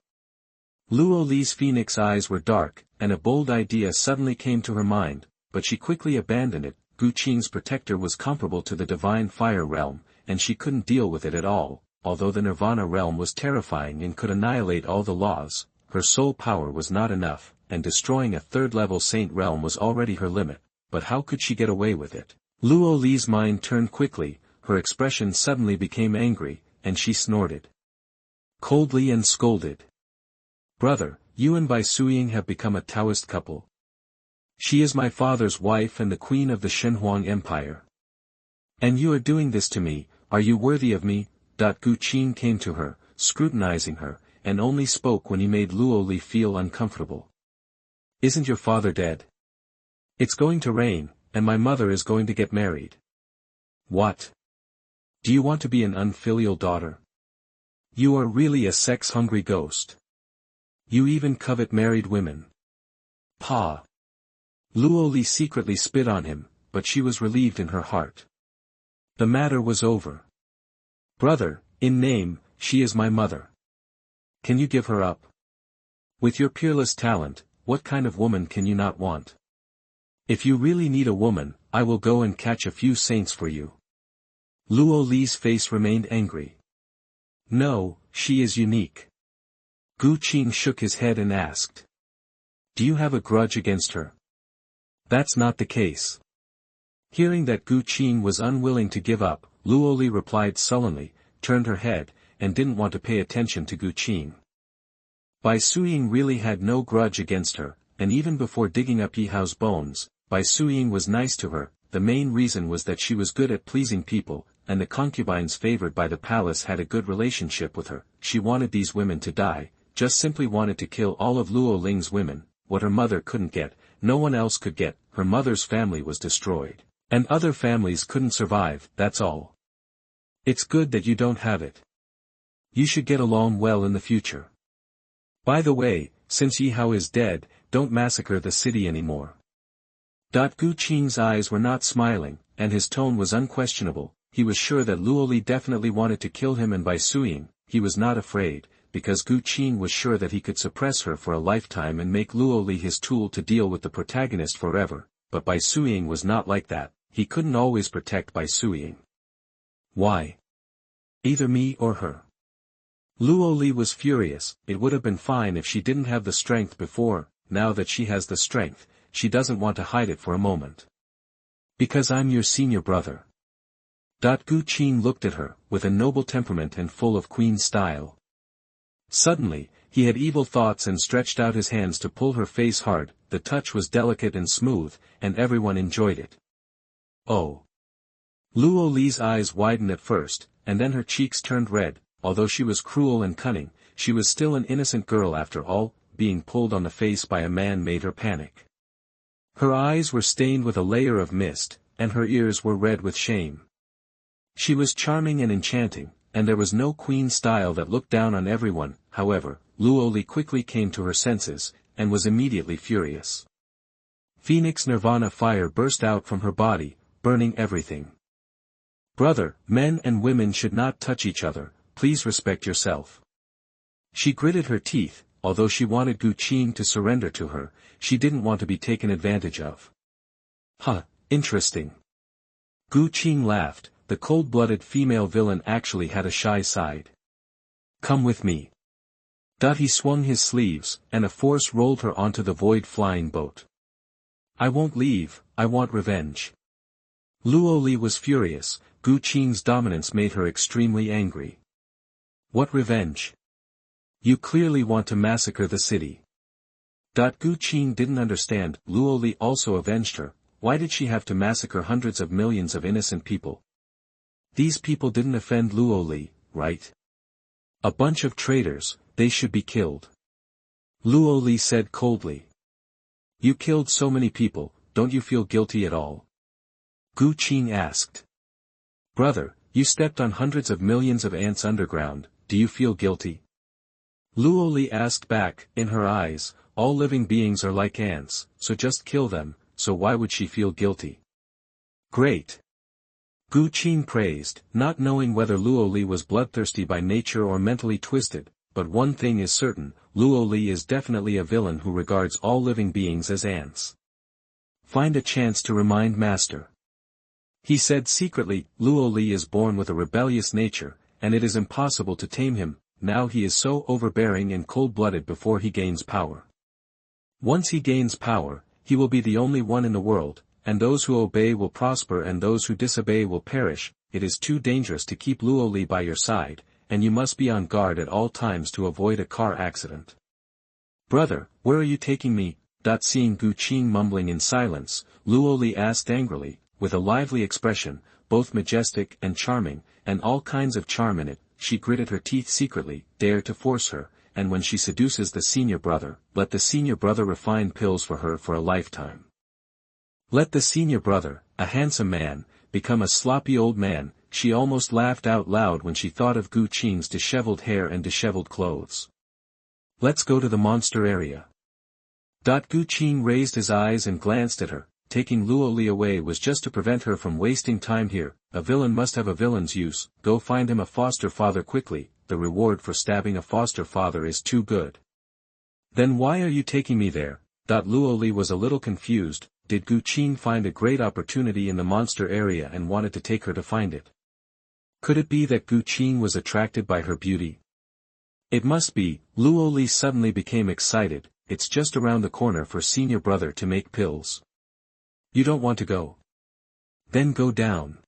Luo Li's phoenix eyes were dark, and a bold idea suddenly came to her mind, but she quickly abandoned it. Qing's protector was comparable to the divine fire realm, and she couldn't deal with it at all. Although the Nirvana realm was terrifying and could annihilate all the laws, her soul power was not enough, and destroying a third-level saint realm was already her limit. But how could she get away with it? Luo Li's mind turned quickly, her expression suddenly became angry, and she snorted coldly and scolded. Brother, you and Bai Suiying have become a Taoist couple. She is my father's wife and the queen of the Xuanhuan Empire. And you are doing this to me. Are you worthy of me? Qing came to her, scrutinizing her, and only spoke when he made Luo Li feel uncomfortable. Isn't your father dead? It's going to rain, and my mother is going to get married. What? Do you want to be an unfilial daughter? You are really a sex-hungry ghost. You even covet married women. Pa. Luo Li secretly spit on him, but she was relieved in her heart. The matter was over. Brother, in name, she is my mother. Can you give her up? With your peerless talent, what kind of woman can you not want? If you really need a woman, I will go and catch a few saints for you. Luo Li's face remained angry. No, she is unique. Qing shook his head and asked. Do you have a grudge against her? That's not the case. Hearing that Qing was unwilling to give up, Luo Li replied sullenly, turned her head, and didn't want to pay attention to Qing. Bai Suiying really had no grudge against her, and even before digging up Yihao's bones, Bai Suiying was nice to her. The main reason was that she was good at pleasing people, and the concubines favored by the palace had a good relationship with her. She wanted these women to die, just simply wanted to kill all of Luo Ling's women. what her mother couldn't get, no one else could get, her mother's family was destroyed. And other families couldn't survive, that's all. It's good that you don't have it. You should get along well in the future. By the way, since Yi Hao is dead, don't massacre the city anymore. Gu Qing's eyes were not smiling, and his tone was unquestionable. He was sure that Luo Li definitely wanted to kill him, and by suing, he was not afraid, because Gu Qing was sure that he could suppress her for a lifetime and make Luo Li his tool to deal with the protagonist forever, but by suing was not like that, he couldn't always protect by suing. Why? Either me or her. Luo Li was furious. It would have been fine if she didn't have the strength before, now that she has the strength, she doesn't want to hide it for a moment. Because I'm your senior brother. Gu Qing looked at her, with a noble temperament and full of queen style. Suddenly, he had evil thoughts and stretched out his hands to pull her face hard. The touch was delicate and smooth, and everyone enjoyed it. Oh! Luo Li's eyes widened at first, and then her cheeks turned red. Although she was cruel and cunning, she was still an innocent girl after all. Being pulled on the face by a man made her panic. Her eyes were stained with a layer of mist, and her ears were red with shame. She was charming and enchanting, and there was no queen style that looked down on everyone. However, Luo Li quickly came to her senses, and was immediately furious. Phoenix Nirvana fire burst out from her body, burning everything. Brother, men and women should not touch each other, please respect yourself. She gritted her teeth. Although she wanted Gu Qing to surrender to her, she didn't want to be taken advantage of. Huh, interesting. Gu Qing laughed. The cold-blooded female villain actually had a shy side. Come with me. He swung his sleeves, and a force rolled her onto the void flying boat. I won't leave, I want revenge. Luo Li was furious. Gu Qing's dominance made her extremely angry. What revenge? You clearly want to massacre the city. Gu Qing didn't understand. Luo Li also avenged her. Why did she have to massacre hundreds of millions of innocent people? These people didn't offend Luo Li, right? A bunch of traitors, they should be killed. Luo Li said coldly. You killed so many people, don't you feel guilty at all? Gu Qing asked. Brother, you stepped on hundreds of millions of ants underground, do you feel guilty? Luo Li asked back. In her eyes, all living beings are like ants, so just kill them, so why would she feel guilty? Great. Gu Qing praised, not knowing whether Luo Li was bloodthirsty by nature or mentally twisted, but one thing is certain, Luo Li is definitely a villain who regards all living beings as ants. Find a chance to remind Master. He said secretly. Luo Li is born with a rebellious nature, and it is impossible to tame him. Now he is so overbearing and cold-blooded before he gains power. Once he gains power, he will be the only one in the world, and those who obey will prosper and those who disobey will perish. It is too dangerous to keep Luo Li by your side, and you must be on guard at all times to avoid a car accident. Brother, where are you taking me? Seeing Gu Qing mumbling in silence, Luo Li asked angrily, with a lively expression, both majestic and charming, and all kinds of charm in it. She gritted her teeth secretly. Dare to force her, and when she seduces the senior brother, let the senior brother refine pills for her for a lifetime. Let the senior brother, a handsome man, become a sloppy old man. She almost laughed out loud when she thought of Gu Qing's disheveled hair and disheveled clothes. Let's go to the monster area. Gu Qing raised his eyes and glanced at her. Taking Luo Li away was just to prevent her from wasting time here. A villain must have a villain's use. Go find him a foster father quickly. The reward for stabbing a foster father is too good. Then why are you taking me there? Luo Li was a little confused. Did Gu Qing find a great opportunity in the monster area and wanted to take her to find it? Could it be that Gu Qing was attracted by her beauty? It must be. Luo Li suddenly became excited. It's just around the corner for senior brother to make pills. You don't want to go? Then go down.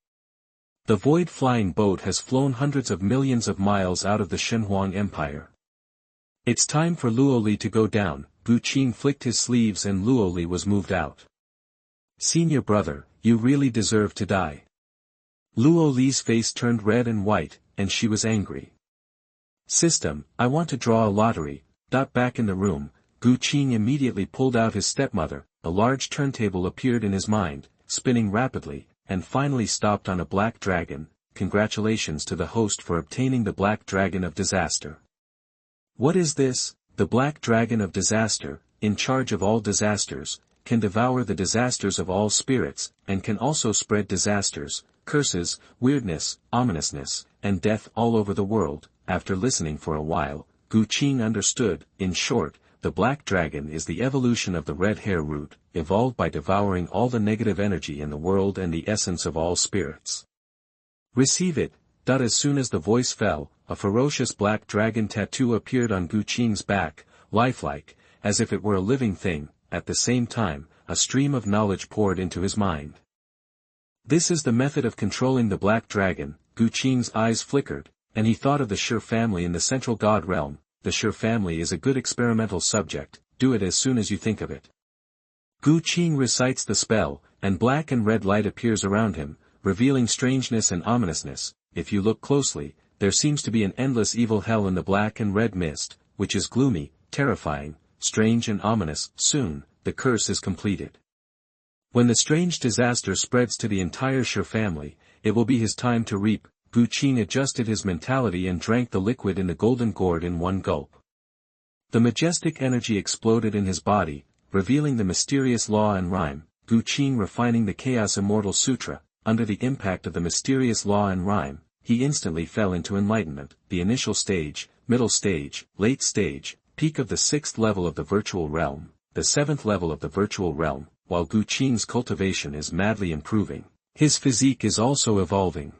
The void flying boat has flown hundreds of millions of miles out of the Xuanhuan Empire. It's time for Luo Li to go down. Gu Qing flicked his sleeves and Luo Li was moved out. Senior brother, you really deserve to die. Luo Li's face turned red and white, and she was angry. System, I want to draw a lottery. Back in the room, Gu Qing immediately pulled out his stepmother. A large turntable appeared in his mind, spinning rapidly, and finally stopped on a black dragon. Congratulations to the host for obtaining the Black Dragon of Disaster. What is this? The Black Dragon of Disaster, in charge of all disasters, can devour the disasters of all spirits, and can also spread disasters, curses, weirdness, ominousness, and death all over the world. After listening for a while, Gu Qing understood. In short, the Black Dragon is the evolution of the red hair root, evolved by devouring all the negative energy in the world and the essence of all spirits. Receive it. As soon as the voice fell, a ferocious black dragon tattoo appeared on Gu Qing's back, lifelike, as if it were a living thing. At the same time, a stream of knowledge poured into his mind. This is the method of controlling the Black Dragon. Gu Qing's eyes flickered, and he thought of the Shi family in the Central God realm. The Shi family is a good experimental subject. Do it as soon as you think of it. Gu Qing recites the spell, and black and red light appears around him, revealing strangeness and ominousness. If you look closely, there seems to be an endless evil hell in the black and red mist, which is gloomy, terrifying, strange and ominous. Soon, the curse is completed. When the strange disaster spreads to the entire Shi family, it will be his time to reap. Gu Qing adjusted his mentality and drank the liquid in the golden gourd in one gulp. The majestic energy exploded in his body, revealing the mysterious law and rhyme. Gu Qing refining the Chaos Immortal Sutra. Under the impact of the mysterious law and rhyme, he instantly fell into enlightenment. The initial stage, middle stage, late stage, peak of the 6th level of the virtual realm, the 7th level of the virtual realm. While Gu Qing's cultivation is madly improving, his physique is also evolving.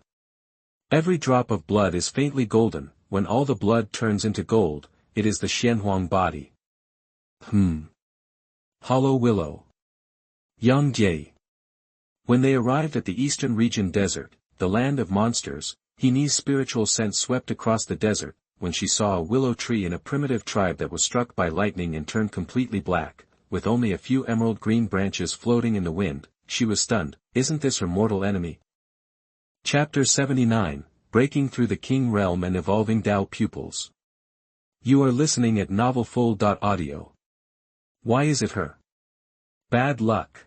Every drop of blood is faintly golden. When all the blood turns into gold, it is the Xuanhuan body. Hollow Willow. Yang. When they arrived at the eastern region desert, the land of monsters, Hene's spiritual sense swept across the desert. When she saw a willow tree in a primitive tribe that was struck by lightning and turned completely black, with only a few emerald green branches floating in the wind, she was stunned. Isn't this her mortal enemy? Chapter 79, Breaking Through the Qing Realm and Evolving Dao Pupils. You are listening at novelfull.audio. Why is it her? Bad luck.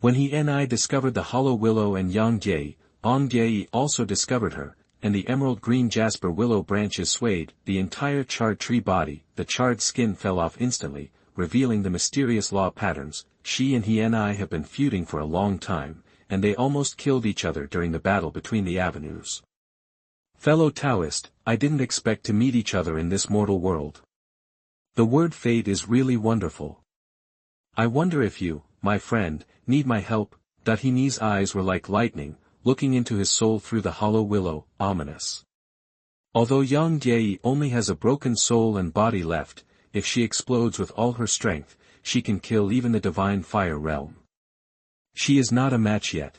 When he and I discovered the hollow willow and Yang Jie also discovered her, and the emerald green jasper willow branches swayed. The entire charred tree body, the charred skin fell off instantly, revealing the mysterious law patterns. She and he and I have been feuding for a long time, and they almost killed each other during the battle between the avenues. Fellow Taoist, I didn't expect to meet each other in this mortal world. The word fate is really wonderful. I wonder if you, my friend, need my help. Hene's eyes were like lightning, looking into his soul through the hollow willow, ominous. Although Yang Jie only has a broken soul and body left, if she explodes with all her strength, she can kill even the divine fire realm. She is not a match yet.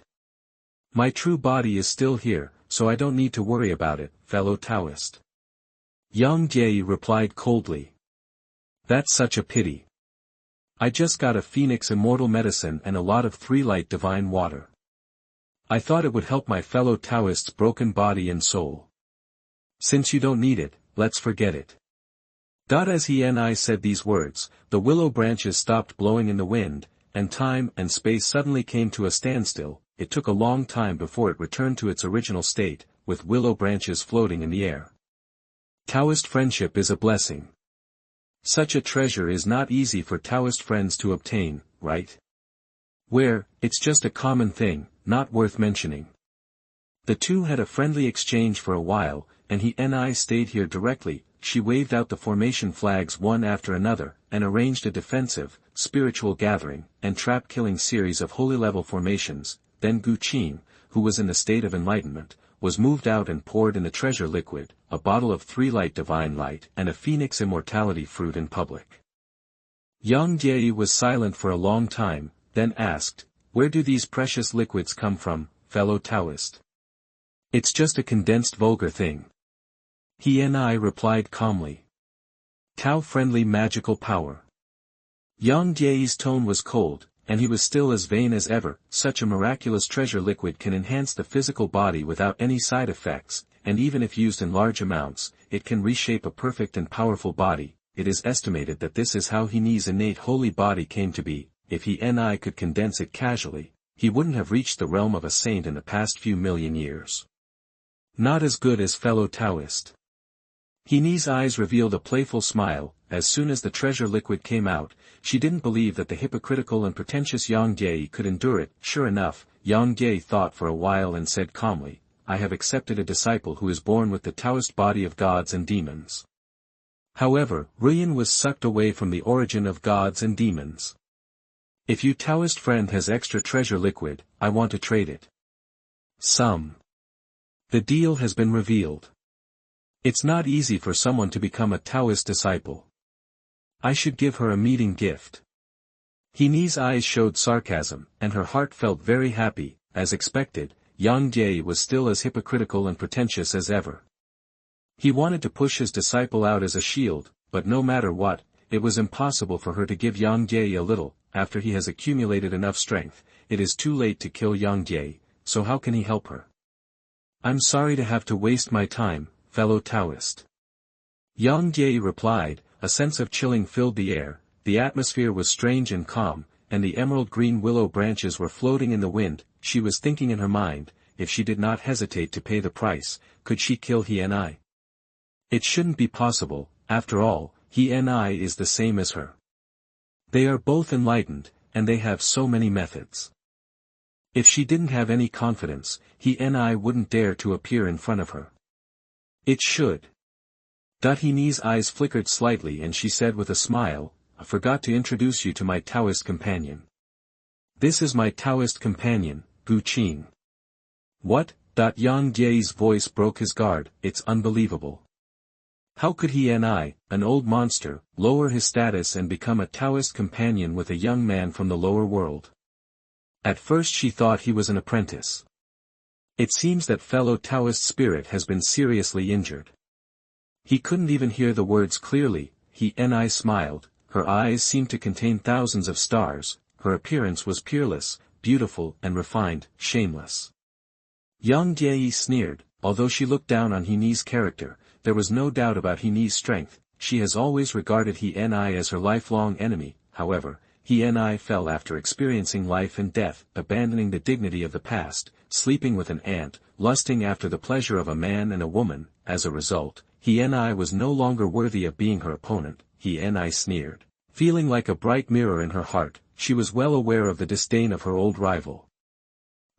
My true body is still here, so I don't need to worry about it, fellow Taoist. Yang Jie replied coldly. That's such a pity. I just got a Phoenix Immortal Medicine and a lot of 3-light divine water. I thought it would help my fellow Taoist's broken body and soul. Since you don't need it, let's forget it. As he and I said these words, the willow branches stopped blowing in the wind, and time and space suddenly came to a standstill. It took a long time before it returned to its original state, with willow branches floating in the air. Taoist friendship is a blessing. Such a treasure is not easy for Taoist friends to obtain, right? It's just a common thing, not worth mentioning. The two had a friendly exchange for a while, and he and I stayed here directly. She waved out the formation flags one after another, and arranged a defensive, spiritual gathering, and trap-killing series of holy-level formations. Then Gu Qing, who was in the state of enlightenment, was moved out and poured in the treasure liquid, a bottle of 3-light divine light and a phoenix immortality fruit in public. Yang Jie was silent for a long time, then asked, where do these precious liquids come from, fellow Taoist? It's just a condensed vulgar thing. He and I replied calmly. Tao-friendly magical power. Yang Jie's tone was cold, and he was still as vain as ever. Such a miraculous treasure liquid can enhance the physical body without any side effects, and even if used in large amounts, it can reshape a perfect and powerful body. it is estimated that this is how He's innate holy body came to be. If he and I could condense it casually, he wouldn't have reached the realm of a saint in the past few million years. Not as good as fellow Taoist. He's eyes revealed a playful smile. As soon as the treasure liquid came out, she didn't believe that the hypocritical and pretentious Yang Jie could endure it. Sure enough, Yang Jie thought for a while and said calmly, I have accepted a disciple who is born with the Taoist body of gods and demons. However, Ruyan was sucked away from the origin of gods and demons. If your Taoist friend has extra treasure liquid, I want to trade it. The deal has been revealed. It's not easy for someone to become a Taoist disciple. I should give her a meeting gift. He's eyes showed sarcasm, and her heart felt very happy. As expected, Yang Jie was still as hypocritical and pretentious as ever. He wanted to push his disciple out as a shield, but no matter what, it was impossible for her to give Yang Jie a little. After he has accumulated enough strength, it is too late to kill Yang Jie, so how can he help her? I'm sorry to have to waste my time, fellow Taoist. Yang Jie replied. A sense of chilling filled the air, the atmosphere was strange and calm, and the emerald-green willow branches were floating in the wind. She was thinking in her mind, if she did not hesitate to pay the price, could she kill he and I? It shouldn't be possible, after all, he and I is the same as her. They are both enlightened, and they have so many methods. If she didn't have any confidence, he and I wouldn't dare to appear in front of her. It should. He's eyes flickered slightly and she said with a smile, I forgot to introduce you to my Taoist companion. This is my Taoist companion, Qing. What? Yang Jie's voice broke his guard. It's unbelievable. How could he and I, an old monster, lower his status and become a Taoist companion with a young man from the lower world? At first she thought he was an apprentice. It seems that fellow Taoist spirit has been seriously injured. He couldn't even hear the words clearly. He and I smiled, her eyes seemed to contain thousands of stars, her appearance was peerless, beautiful and refined, shameless. Yang Jie sneered, although she looked down on He's character, there was no doubt about He's strength. She has always regarded he and I as her lifelong enemy. However, he and I fell after experiencing life and death, abandoning the dignity of the past, sleeping with an ant, lusting after the pleasure of a man and a woman. As a result, he and I was no longer worthy of being her opponent. He and I sneered. Feeling like a bright mirror in her heart, she was well aware of the disdain of her old rival.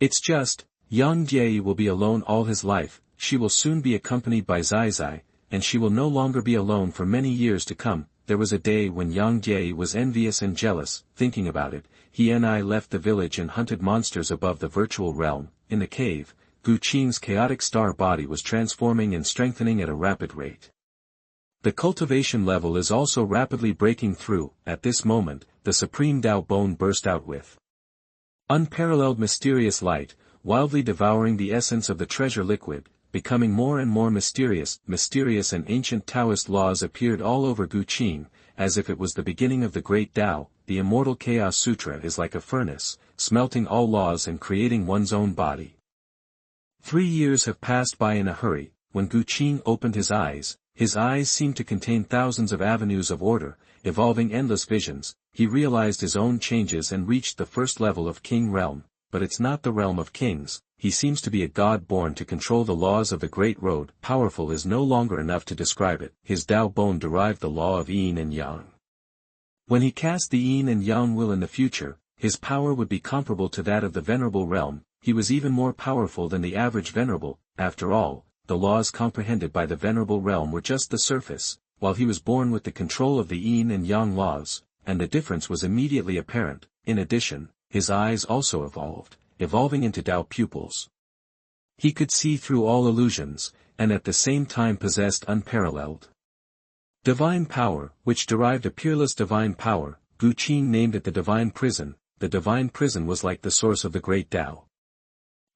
It's just, Yang Jie will be alone all his life, she will soon be accompanied by Zai Zai, and she will no longer be alone for many years to come. There was a day when Yang Jie was envious and jealous. Thinking about it, he and I left the village and hunted monsters above the virtual realm. In the cave, Qing's chaotic star body was transforming and strengthening at a rapid rate. The cultivation level is also rapidly breaking through. At this moment, the supreme Dao bone burst out with unparalleled mysterious light, wildly devouring the essence of the treasure liquid, becoming more and more mysterious and ancient Taoist laws appeared all over Qing, as if it was the beginning of the great Tao. The immortal Chaos Sutra is like a furnace, smelting all laws and creating one's own body. 3 years have passed by in a hurry. When Qing opened his eyes seemed to contain thousands of avenues of order, evolving endless visions. He realized his own changes and reached the first level of Qing realm, but it's not the realm of kings. He seems to be a god born to control the laws of the Great Road. Powerful is no longer enough to describe it. His Dao bone derived the law of yin and yang. When he cast the yin and yang will in the future, his power would be comparable to that of the venerable realm. He was even more powerful than the average venerable. After all, the laws comprehended by the venerable realm were just the surface, while he was born with the control of the yin and yang laws, and the difference was immediately apparent. In addition, his eyes also evolving into Dao pupils. He could see through all illusions, and at the same time possessed unparalleled divine power, which derived a peerless divine power. Qing named it the divine prison. The divine prison was like the source of the great Tao.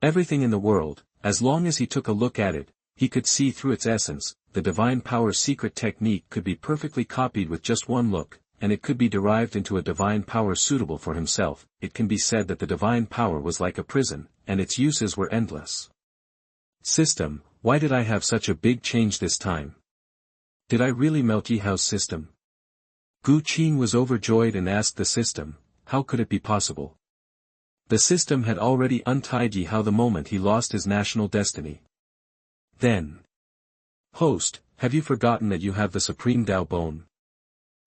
Everything in the world, as long as he took a look at it, he could see through its essence. The divine power's secret technique could be perfectly copied with just one look, and it could be derived into a divine power suitable for himself. It can be said that the divine power was like a prison, and its uses were endless. System, why did I have such a big change this time? Did I really melt Yihao's system? Gu Qing was overjoyed and asked the system, how could it be possible? The system had already untied Yihao the moment he lost his national destiny. Then. Host, have you forgotten that you have the supreme Dao Bone?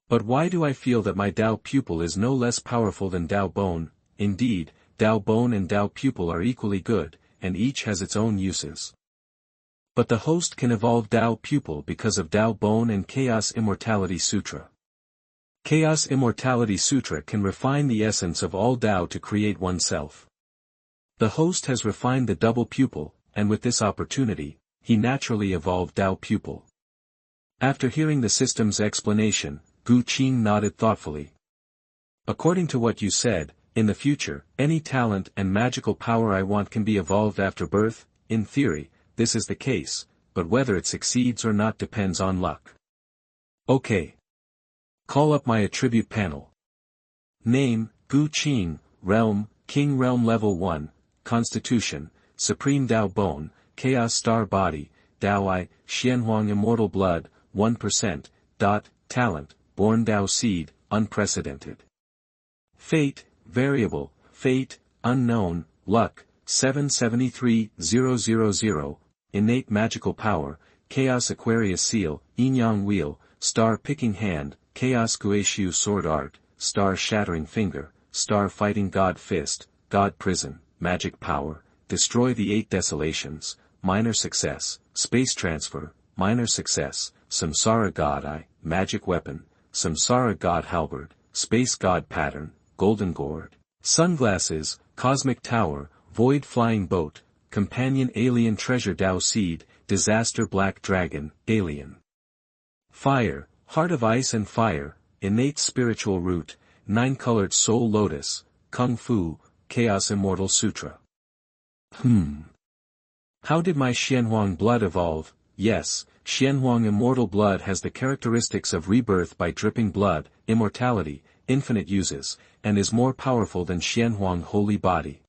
But why do I feel that my Dao Pupil is no less powerful than Dao Bone? Indeed, Dao Bone and Dao Pupil are equally good, and each has its own uses. But the host can evolve Dao Pupil because of Dao Bone and Chaos Immortality Sutra. Chaos Immortality Sutra can refine the essence of all Dao to create oneself. The host has refined the double pupil, and with this opportunity, he naturally evolved Dao Pupil. After hearing the system's explanation, Gu Qing nodded thoughtfully. According to what you said, in the future, any talent and magical power I want can be evolved after birth. In theory, this is the case, but whether it succeeds or not depends on luck. Okay. Call up my attribute panel. Name, Gu Qing, Realm, King Realm Level 1, Constitution, Supreme Dao Bone, Chaos Star Body, Dao I, Xuanhuan Immortal Blood, 1%, Talent, Born Dao Seed, Unprecedented. Fate, Variable, Fate, Unknown, Luck, 773000, Innate Magical Power, Chaos Aquarius Seal, Yin-Yang Wheel, Star Picking Hand, Chaos Guishu Sword Art, Star Shattering Finger, Star Fighting God Fist, God Prison, Magic Power, Destroy the 8 Desolations, Minor Success, Space Transfer, Minor Success, Samsara God Eye, Magic Weapon, Samsara God Halberd, Space God Pattern, Golden Gourd, Sunglasses, Cosmic Tower, Void Flying Boat, Companion Alien Treasure Dao Seed, Disaster Black Dragon, Alien. Fire, Heart of Ice and Fire, Innate Spiritual Root, 9-Colored Soul Lotus, Kung Fu, Chaos Immortal Sutra. How did my Xuanhuan blood evolve? Yes, Xuanhuan Immortal Blood has the characteristics of rebirth by dripping blood, immortality, infinite uses, and is more powerful than Xuanhuan Holy Body.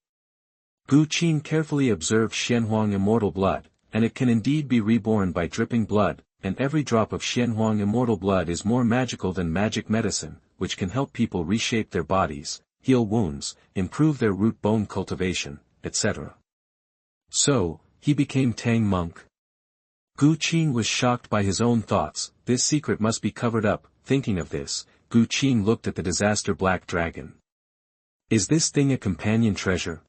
Gu Qing carefully observed Xuanhuan Immortal Blood, and it can indeed be reborn by dripping blood, and every drop of Xuanhuan Immortal Blood is more magical than magic medicine, which can help people reshape their bodies, heal wounds, improve their root bone cultivation, etc. So, he became Tang monk. Gu Qing was shocked by his own thoughts. This secret must be covered up. Thinking of this, Gu Qing looked at the disaster black dragon. Is this thing a companion treasure?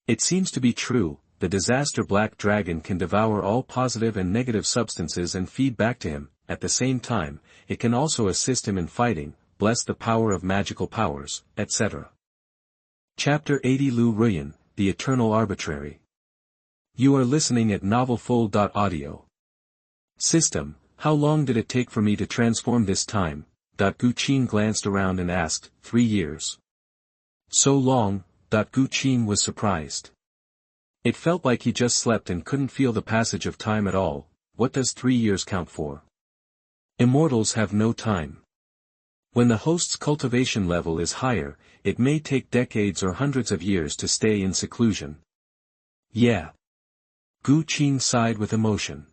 It seems to be true. The disaster black dragon can devour all positive and negative substances and feed back to him. At the same time, it can also assist him in fighting, bless the power of magical powers, etc. Chapter 80 Lu Ruyan, the Eternal Arbitrary. You are listening at novelfull.audio. System, how long did it take for me to transform this time? Gu Qing glanced around and asked, 3 years. So long? Gu Qing was surprised. It felt like he just slept and couldn't feel the passage of time at all. What does 3 years count for? Immortals have no time. When the host's cultivation level is higher, it may take decades or hundreds of years to stay in seclusion. Yeah. Gu Qing sighed with emotion.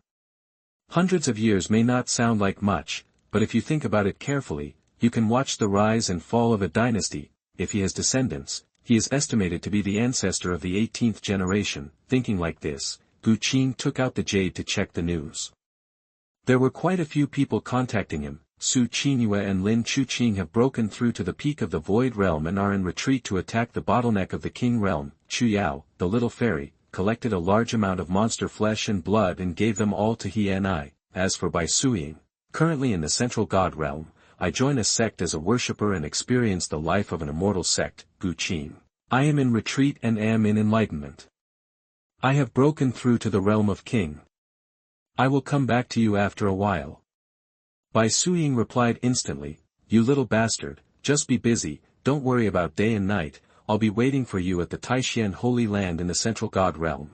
Hundreds of years may not sound like much, but if you think about it carefully, you can watch the rise and fall of a dynasty. If he has descendants, he is estimated to be the ancestor of the 18th generation. Thinking like this, Gu Qing took out the jade to check the news. There were quite a few people contacting him. Su Qingyue and Lin Chuqing have broken through to the peak of the Void Realm and are in retreat to attack the bottleneck of the King Realm. Chu Yao, the little fairy, collected a large amount of monster flesh and blood and gave them all to he and I. As for Bai Suying, currently in the Central God Realm, I join a sect as a worshipper and experience the life of an immortal sect. Gu Qing. I am in retreat and am in enlightenment. I have broken through to the realm of King. I will come back to you after a while. Bai Suying replied instantly, you little bastard, just be busy, don't worry about day and night, I'll be waiting for you at the Taishan Holy Land in the Central God Realm.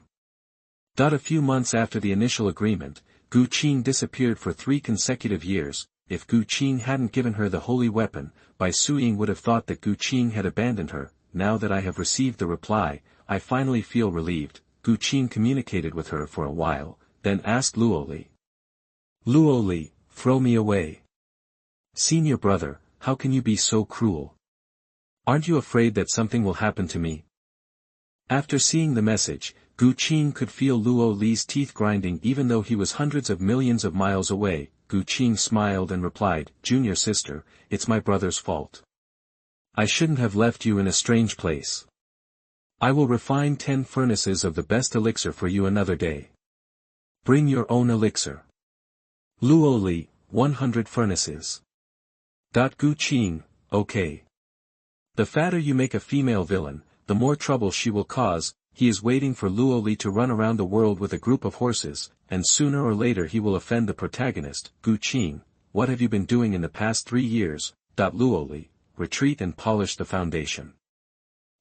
A few months after the initial agreement, Gu Qing disappeared for 3 consecutive years. If Gu Qing hadn't given her the holy weapon, Bai Suying would have thought that Gu Qing had abandoned her. Now that I have received the reply, I finally feel relieved. Gu Qing communicated with her for a while, then asked Luo Li. Luo Li, throw me away. Senior brother, how can you be so cruel? Aren't you afraid that something will happen to me? After seeing the message, Qing could feel Luo Li's teeth grinding even though he was hundreds of millions of miles away. Qing smiled and replied, Junior sister, it's my brother's fault. I shouldn't have left you in a strange place. I will refine 10 furnaces of the best elixir for you another day. Bring your own elixir. Luo Li, 100 furnaces. Qing, okay. The fatter you make a female villain, the more trouble she will cause. He is waiting for Luo Li to run around the world with a group of horses, and sooner or later he will offend the protagonist. Qing, what have you been doing in the past 3 years? Luo Li, retreat and polish the foundation.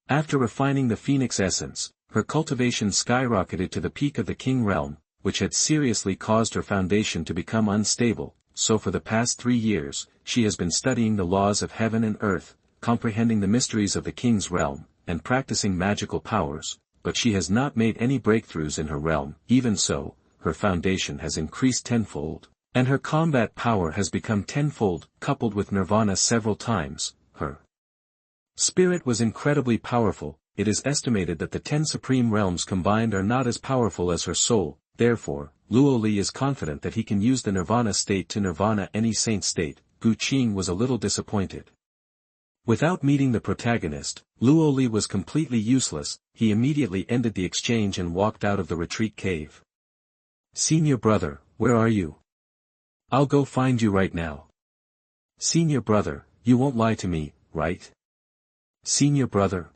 After refining the phoenix essence, her cultivation skyrocketed to the peak of the Qing realm, which had seriously caused her foundation to become unstable, so for the past 3 years, she has been studying the laws of heaven and earth, comprehending the mysteries of the Qing's realm, and practicing magical powers, but she has not made any breakthroughs in her realm. Even so, her foundation has increased tenfold, and her combat power has become tenfold, coupled with Nirvana several times. Her spirit was incredibly powerful. It is estimated that the 10 supreme realms combined are not as powerful as her soul. Therefore, Luo Li is confident that he can use the Nirvana state to Nirvana any saint state. Qing was a little disappointed. Without meeting the protagonist, Luo Li was completely useless. He immediately ended the exchange and walked out of the retreat cave. Senior brother, where are you? I'll go find you right now. Senior brother, you won't lie to me, right? Senior brother.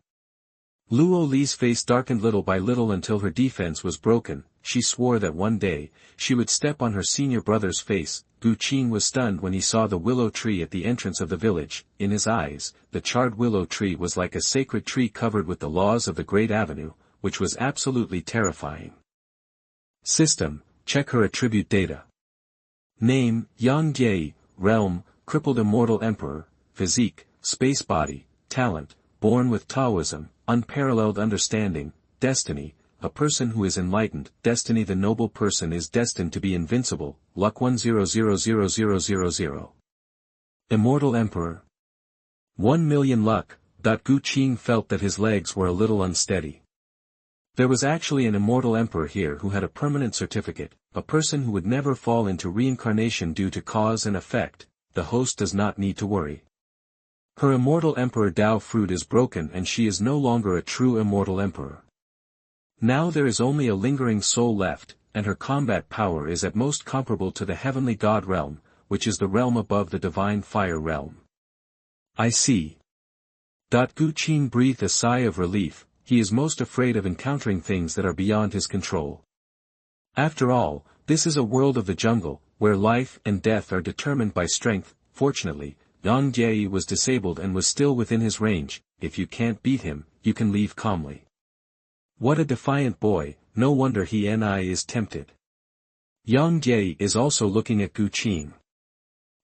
Luo Li's face darkened little by little until her defense was broken. She swore that one day, she would step on her senior brother's face. Qing was stunned when he saw the willow tree at the entrance of the village. In his eyes, the charred willow tree was like a sacred tree covered with the laws of the Great Avenue, which was absolutely terrifying. System, check her attribute data. Name, Yang Jie, Realm, Crippled Immortal Emperor, Physique, Space Body, Talent, Born with Taoism, Unparalleled Understanding, Destiny, a person who is enlightened. Destiny, the noble person is destined to be invincible. Luck 10000000. Immortal Emperor. 1,000,000 luck. Qing felt that his legs were a little unsteady. There was actually an immortal emperor here who had a permanent certificate, a person who would never fall into reincarnation due to cause and effect. The host does not need to worry. Her immortal emperor Dao fruit is broken and she is no longer a true immortal emperor. Now there is only a lingering soul left, and her combat power is at most comparable to the heavenly god realm, which is the realm above the divine fire realm. I see. Qing breathed a sigh of relief. He is most afraid of encountering things that are beyond his control. After all, this is a world of the jungle, where life and death are determined by strength. Fortunately, Yang Jie was disabled and was still within his range. If you can't beat him, you can leave calmly. What a defiant boy, no wonder he is tempted. Yang Jie is also looking at Qing.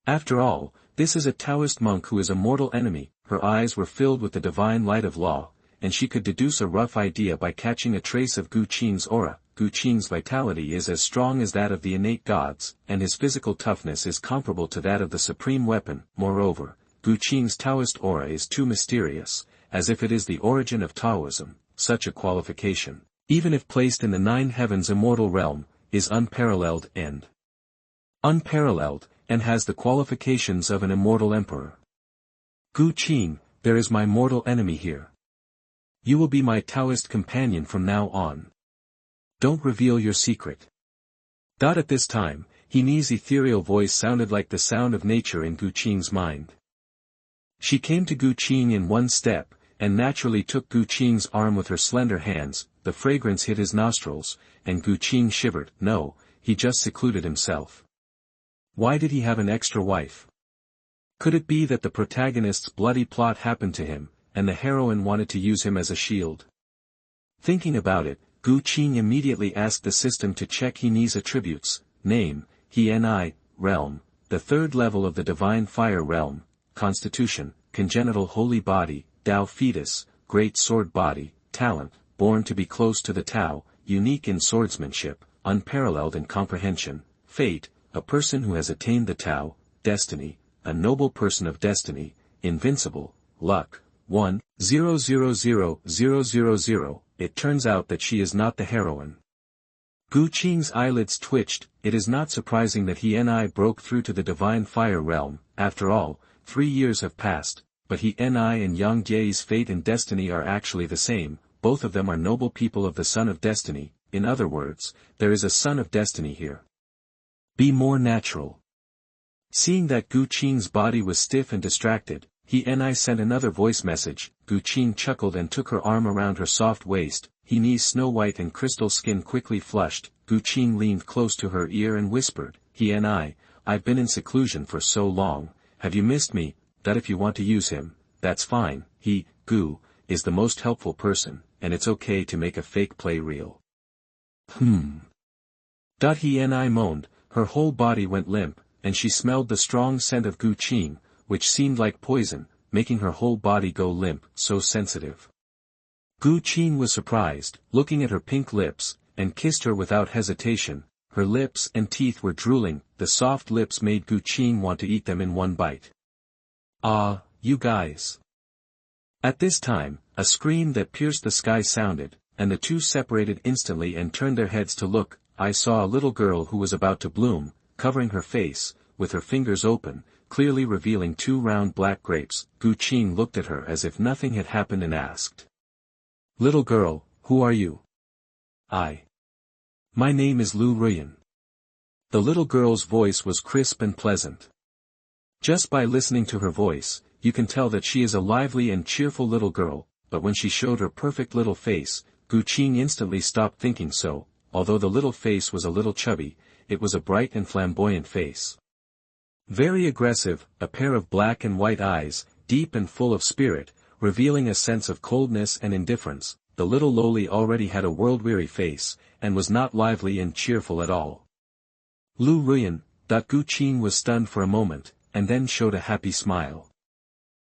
After all, this is a Taoist monk who is a mortal enemy. Her eyes were filled with the divine light of law, and she could deduce a rough idea by catching a trace of Qing's aura. Qing's vitality is as strong as that of the innate gods, and his physical toughness is comparable to that of the supreme weapon. Moreover, Qing's Taoist aura is too mysterious, as if it is the origin of Taoism. Such a qualification, even if placed in the 9 heavens immortal realm, is unparalleled and has the qualifications of an immortal emperor. Qing, there is my mortal enemy here. You will be my Taoist companion from now on. Don't reveal your secret. At this time, Hini's ethereal voice sounded like the sound of nature in Qing's mind. She came to Qing in one step, and naturally took Qing's arm with her slender hands. The fragrance hit his nostrils, and Qing shivered. No, he just secluded himself. Why did he have an extra wife? Could it be that the protagonist's bloody plot happened to him, and the heroine wanted to use him as a shield? Thinking about it, Qing immediately asked the system to check Hini's attributes. Name, Hni, Realm, the 3rd level of the Divine Fire Realm, Constitution, Congenital Holy Body, Dao Fetus, Great Sword Body, Talent, Born to be close to the Tao, Unique in swordsmanship, Unparalleled in comprehension, Fate, a person who has attained the Tao, Destiny, a noble person of destiny, invincible, luck, 1,000,000. It turns out that she is not the heroine. Gu Qing's eyelids twitched. It is not surprising that he and I broke through to the divine fire realm. After all, 3 years have passed, but he and I and Yang Jie's fate and destiny are actually the same. Both of them are noble people of the Son of Destiny. In other words, there is a Son of Destiny here. Be more natural. Seeing that Gu Qing's body was stiff and distracted, he and I sent another voice message. Gu Qing chuckled and took her arm around her soft waist. Her knees snow-white and crystal skin quickly flushed. Gu Qing leaned close to her ear and whispered, he and I've been in seclusion for so long, have you missed me? That if you want to use him, that's fine. He, Gu, is the most helpful person, and it's okay to make a fake play real. He and I moaned. Her whole body went limp, and she smelled the strong scent of Gu Qing, which seemed like poison, making her whole body go limp, so sensitive. Gu Qing was surprised, looking at her pink lips, and kissed her without hesitation. Her lips and teeth were drooling. The soft lips made Gu Qing want to eat them in one bite. Ah, you guys. At this time, a scream that pierced the sky sounded, and the two separated instantly and turned their heads to look. I saw a little girl who was about to bloom, covering her face, with her fingers open, clearly revealing 2 round black grapes. Gu Qing looked at her as if nothing had happened and asked. Little girl, who are you? My name is Ruyan. The little girl's voice was crisp and pleasant. Just by listening to her voice, you can tell that she is a lively and cheerful little girl, but when she showed her perfect little face, Gu Qing instantly stopped thinking so. Although the little face was a little chubby, it was a bright and flamboyant face. Very aggressive, a pair of black and white eyes, deep and full of spirit, revealing a sense of coldness and indifference. The little Luo Li already had a world-weary face, and was not lively and cheerful at all. Ruyan. Gu Qing was stunned for a moment, and then showed a happy smile.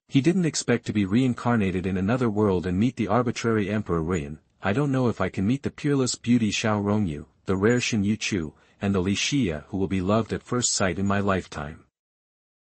He didn't expect to be reincarnated in another world and meet the arbitrary Emperor Ruyan. I don't know if I can meet the peerless beauty Xiao Rongyu, the rare Shen Yuchu, and the Li Xia who will be loved at first sight in my lifetime.